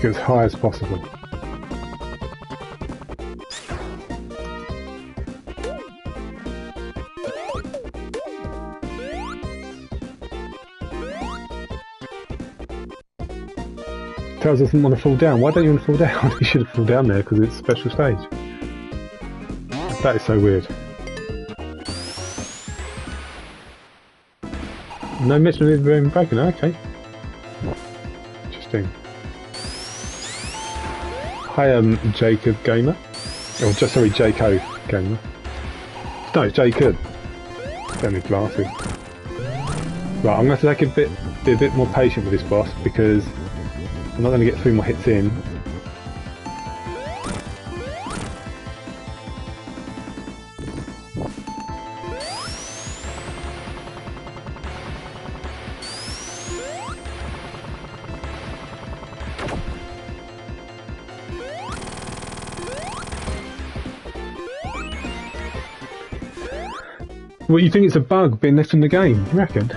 to get as high as possible. Tails doesn't want to fall down. Why don't you want to fall down? You should have fallen down there because it's a special stage. That is so weird. No mention of being broken. Okay. Interesting. Hi, Jacob Gamer. Oh, just sorry, Jaco Gamer. No, it's Jacob. Don't need glasses. Right, I'm going to have to be a bit more patient with this boss because I'm not going to get 3 more hits in. Well, you think it's a bug being left in the game, you reckon?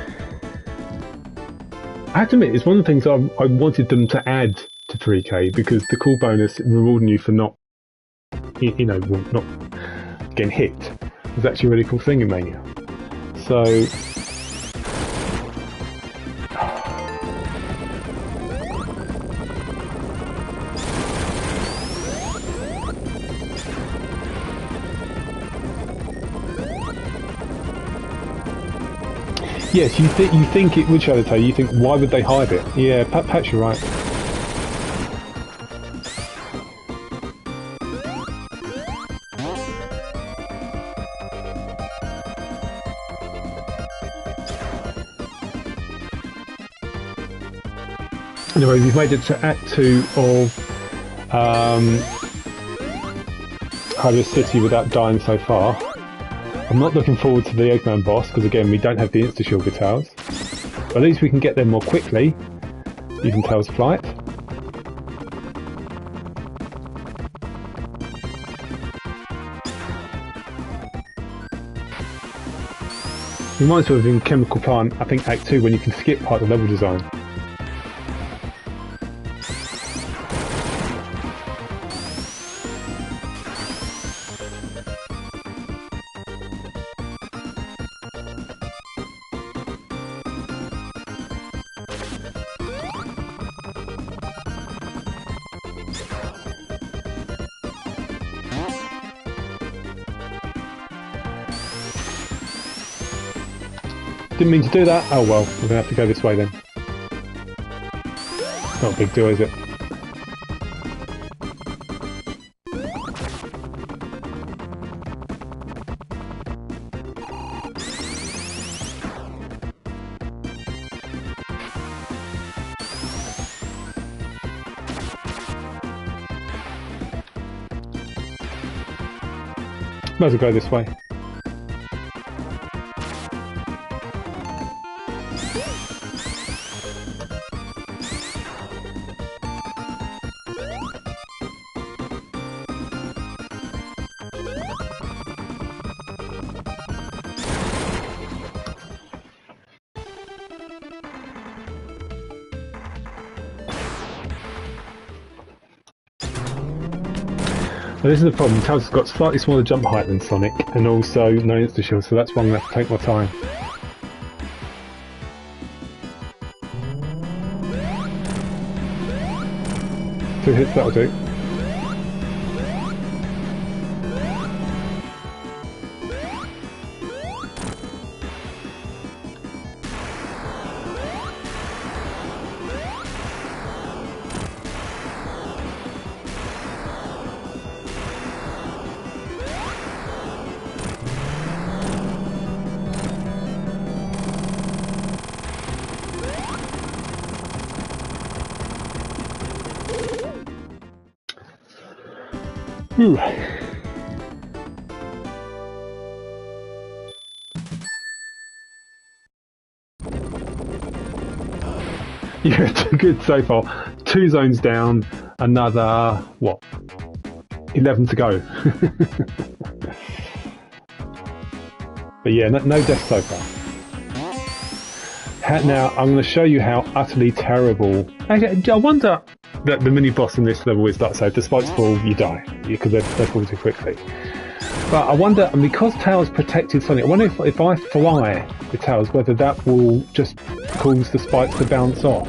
I have to admit, it's one of the things I wanted them to add to 3K because the cool bonus rewarding you for not, not getting hit was actually a really cool thing in Mania. So, yes, you think it would Shadow Toe. You think, why would they hide it? Yeah, perhaps you're right. Anyway, we've made it to Act 2 of Hyrule City without dying so far. I'm not looking forward to the Eggman boss because again we don't have the insta-shield with Tails. But at least we can get there more quickly using Tails' flight. Reminds me of in Chemical Plant, I think Act 2 when you can skip part of the level design. Didn't mean to do that. Oh well, we're going to have to go this way then. Not a big deal, is it? Might as well go this way. Now this is the problem, Tails has got slightly smaller jump height than Sonic, and also no insta-shield, so that's why I'm going to have to take my time. Two hits, that'll do. Whew. Yeah, too good so far. 2 zones down, another, what, 11 to go. But yeah, no deaths so far. Now, I'm going to show you how utterly terrible... I wonder, the mini boss in this level is like, so if the spikes fall, you die because they fall too quickly. But I wonder, and because Tails protected Sonic, I wonder if I fly with Tails, whether that will just cause the spikes to bounce off.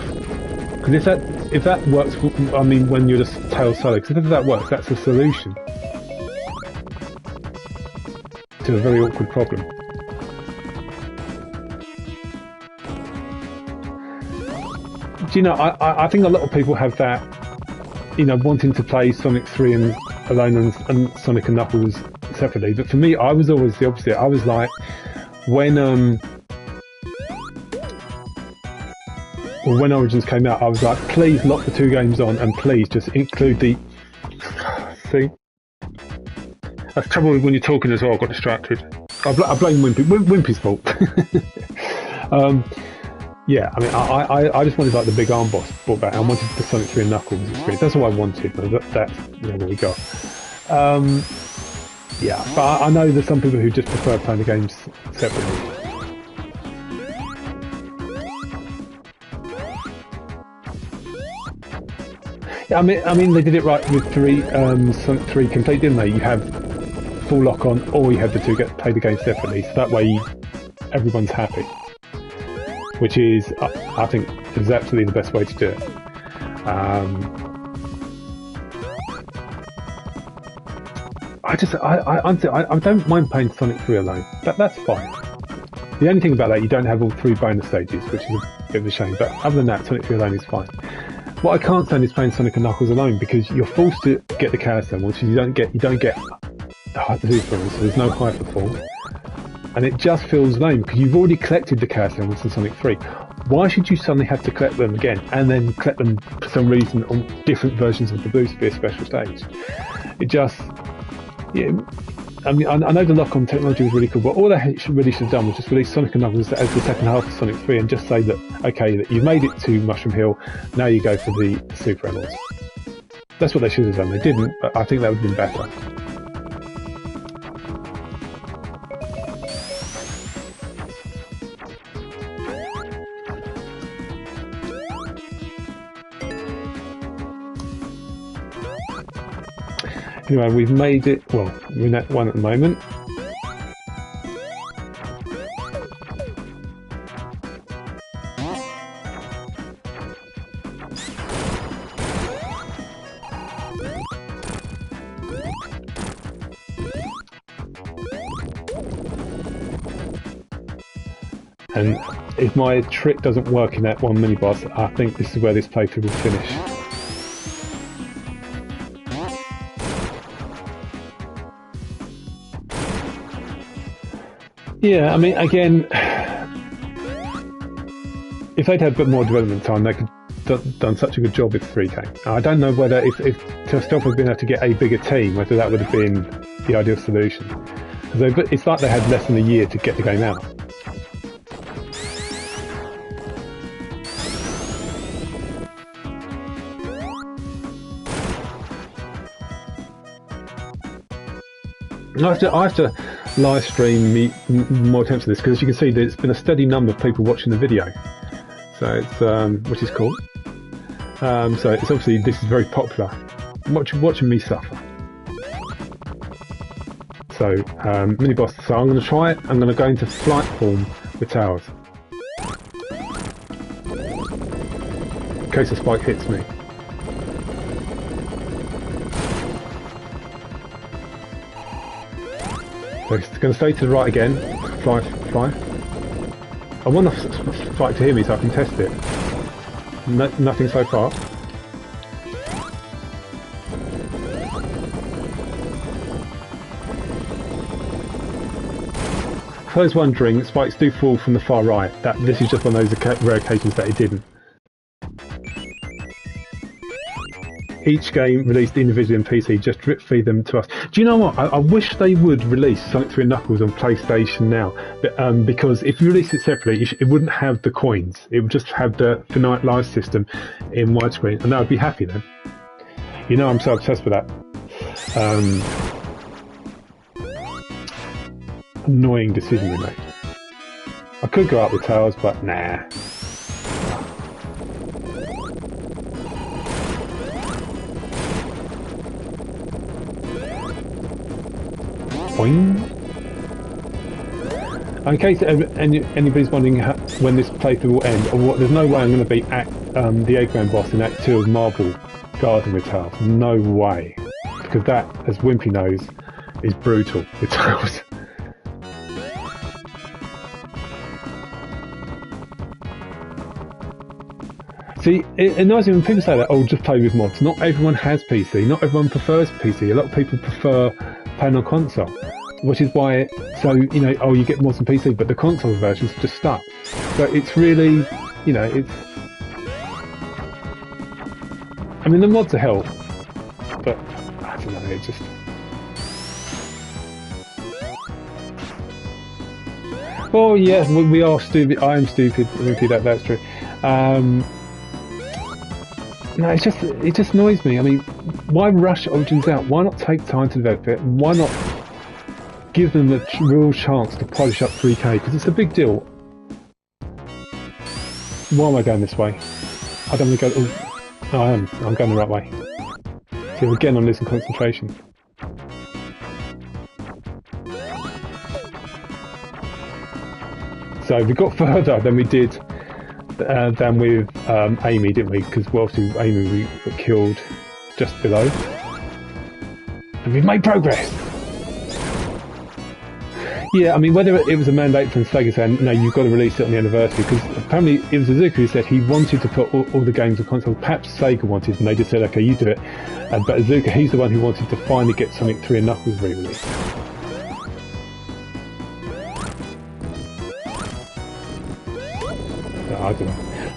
Because if that works, I mean, when you're just Tails solo, because if that works, that's a solution to a very awkward problem. Do you know, I think a lot of people have that, you know, wanting to play Sonic 3 and alone and Sonic and Knuckles separately. But for me, I was always the opposite. I was like, when Origins came out, I was like, please lock the 2 games on and please just include the... See? That's trouble when you're talking as well, I got distracted. I blame Wimpy. Wimpy's fault. Yeah, I mean, I just wanted like the big arm boss brought back. I wanted the Sonic 3 and Knuckles experience. That's all I wanted. That's what we got. Yeah, but I know there's some people who just prefer playing the games separately. Yeah, I mean, they did it right with Sonic 3 Complete, didn't they? You have full lock on, or you have the 2 play the game separately. So that way, everyone's happy. Which is, I think, is absolutely the best way to do it. I don't mind playing Sonic 3 alone. That's fine. The only thing about that, you don't have all 3 bonus stages, which is a bit of a shame. But other than that, Sonic 3 alone is fine. What I can't stand is playing Sonic and Knuckles alone, because you're forced to get the carousel, which you don't get the Hyper Form, so there's no Hyper Form. And it just feels lame, because you've already collected the Chaos Elements in Sonic 3. Why should you suddenly have to collect them again, and then collect them for some reason on different versions of the boost via special stage? It just... Yeah, I mean, I know the lock-on technology was really cool, but all they really should have done was just release Sonic and Knuckles as the second half of Sonic 3 and just say that, okay, that you've made it to Mushroom Hill, now you go for the Super Emeralds. That's what they should have done. They didn't, but I think that would have been better. Anyway, we've made it, well, we're in that one at the moment. And if my trick doesn't work in that one mini-boss, I think this is where this playthrough will finish. Yeah, I mean, again, if they'd had a bit more development time, they could have done such a good job with 3K. I don't know whether if Telstop had been able to get a bigger team, whether that would have been the ideal solution. It's like they had less than a year to get the game out. I have to live stream more attempts of this, because as you can see, there's been a steady number of people watching the video, so it's which is cool. So it's obviously, this is very popular. Watching me suffer. So mini boss. So I'm going to try it. I'm going to go into flight form with towers in case a spike hits me. So it's going to stay to the right again. Fly. I want the spike to hear me so I can test it. Nothing so far. For those wondering, spikes do fall from the far right. This is just one of those rare occasions that it didn't. Each game released individually on PC, just drip feed them to us. Do you know what? I wish they would release Sonic 3 and Knuckles on PlayStation now, because if you release it separately, it wouldn't have the coins. It would just have the finite life system in widescreen, and I would be happy then. You know, I'm so obsessed with that. Annoying decision we made. I could go up with Tails, but nah. Boing. In case anybody's wondering when this playthrough will end, or what, there's no way I'm going to beat the Eggman boss in Act 2 of Marble Garden with Tails. No way. Because that, as Wimpy knows, is brutal with Tails. See, it annoys me when people say that, oh, just play with mods. Not everyone has PC, not everyone prefers PC. A lot of people prefer playing on console. Which is why, so, you know, oh, you get mods on PC, but the console version's just stuck. So it's really, you know, it's... I mean, the mods are help, but, I don't know, it just... Oh, yes, we are stupid. I am stupid, that's true. No, it just annoys me. I mean, why rush Origins out? Why not take time to develop it? Why not give them the real chance to polish up 3K? Because it's a big deal. Why am I going this way? I don't want to go... Oh, I am. I'm going the right way. See, again, I'm losing concentration. So we got further than we did than with Amy, didn't we? Because obviously Amy we got killed just below. And we've made progress! Yeah, I mean, whether it was a mandate from Sega saying, no, you've got to release it on the anniversary, because apparently it was Azuka who said he wanted to put all the games on console. Perhaps Sega wanted, and they just said, okay, you do it. But Azuka, he's the one who wanted to finally get Sonic 3 and Knuckles re-released. I don't know.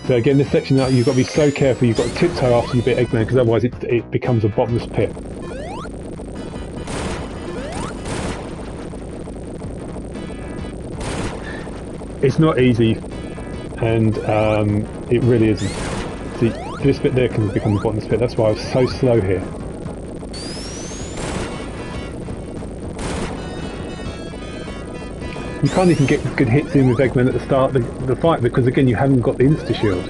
So again, this section, you've got to be so careful, you've got to tiptoe after you beat Eggman, because otherwise it becomes a bottomless pit. It's not easy, and it really isn't. See, this bit there can become a bottomless pit, that's why I was so slow here. You can't even get good hits in with Eggman at the start of the fight because again you haven't got the insta-shield.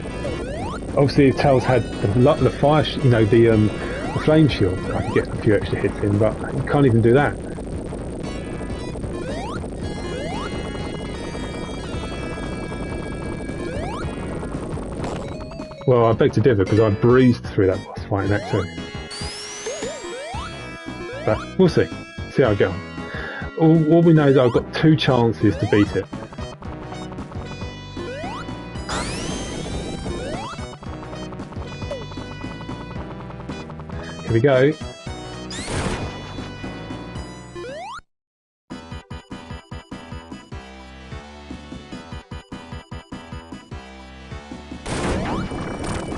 Obviously if Tails had the fire, you know, the flame shield, I could get a few extra hits in, but you can't even do that. Well, I beg to differ because I breezed through that boss fight in Act 2. But we'll see. See how I go on. All we know is that I've got 2 chances to beat it. Here we go.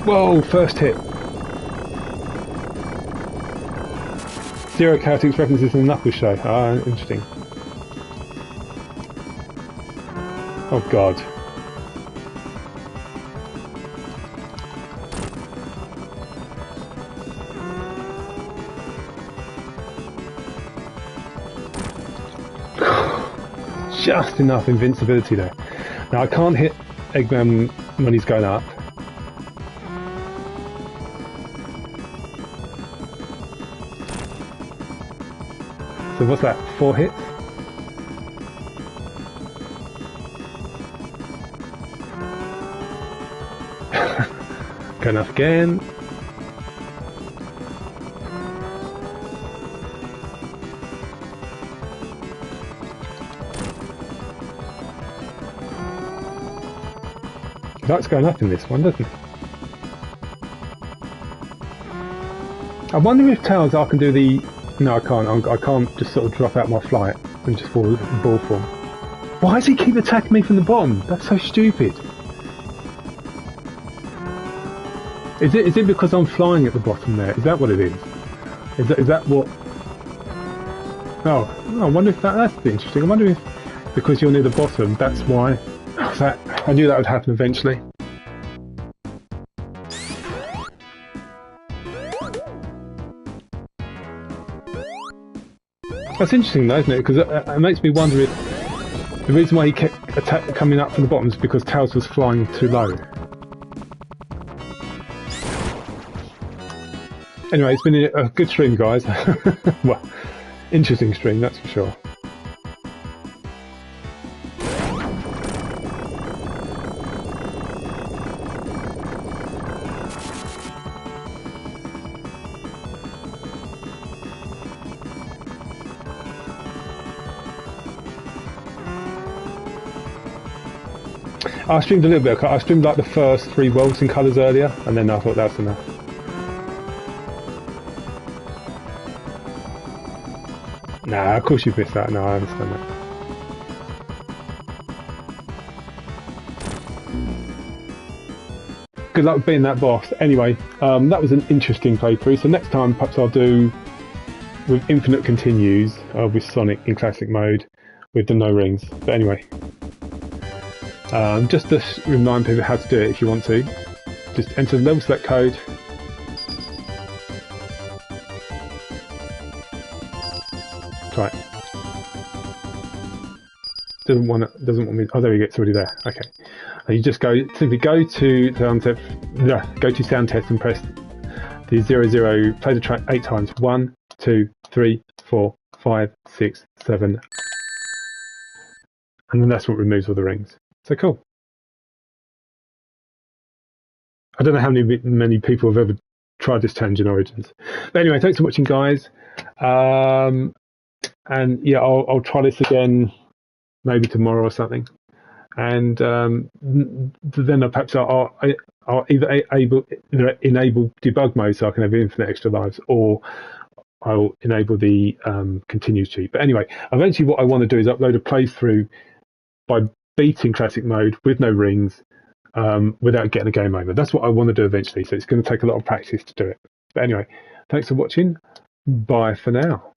Whoa, first hit. 0 characters references in the Knuckles show. Ah, interesting. Oh god. Just enough invincibility there. Now I can't hit Eggman when he's going up. So what's that, 4 hits? Going up again. That's going up in this one, doesn't it? I wonder if Tails I can do the... No, I can't. I can't just sort of drop out my flight and just fall in ball form. Why does he keep attacking me from the bottom? That's so stupid. Is it because I'm flying at the bottom there? Is that what it is? Is that what... Oh, I wonder if that's interesting. I wonder if because you're near the bottom, that's why... I knew that would happen eventually. That's interesting though, isn't it? Because it makes me wonder if the reason why he kept coming up from the bottom is because Tails was flying too low. Anyway, it's been a good stream, guys. Well, interesting stream, that's for sure. I streamed a little bit. I streamed like the first 3 worlds in colours earlier, and then I thought that's enough. Nah, of course you've missed that. No, I understand that. Good luck being that boss. Anyway, that was an interesting playthrough. So next time, perhaps I'll do with infinite continues with Sonic in classic mode with the no rings. But anyway, just to remind people how to do it if you want to. Just enter the level select code. Right. Doesn't want me. Oh, there we go. It's already there. Okay. And you just simply go to sound test, go to sound test and press the 00. Play the track 8 times. 1, 2, 3, 4, 5, 6, 7, and then that's what removes all the rings. So cool. I don't know how many people have ever tried this challenge in Origins. But anyway, thanks for watching, guys. And yeah, I'll try this again maybe tomorrow or something. And then perhaps I'll either enable debug mode so I can have infinite extra lives, or I'll enable the continues cheat. But anyway, eventually what I want to do is upload a playthrough by beating classic mode with no rings without getting a game over. That's what I want to do eventually. So it's going to take a lot of practice to do it. But anyway, thanks for watching. Bye for now.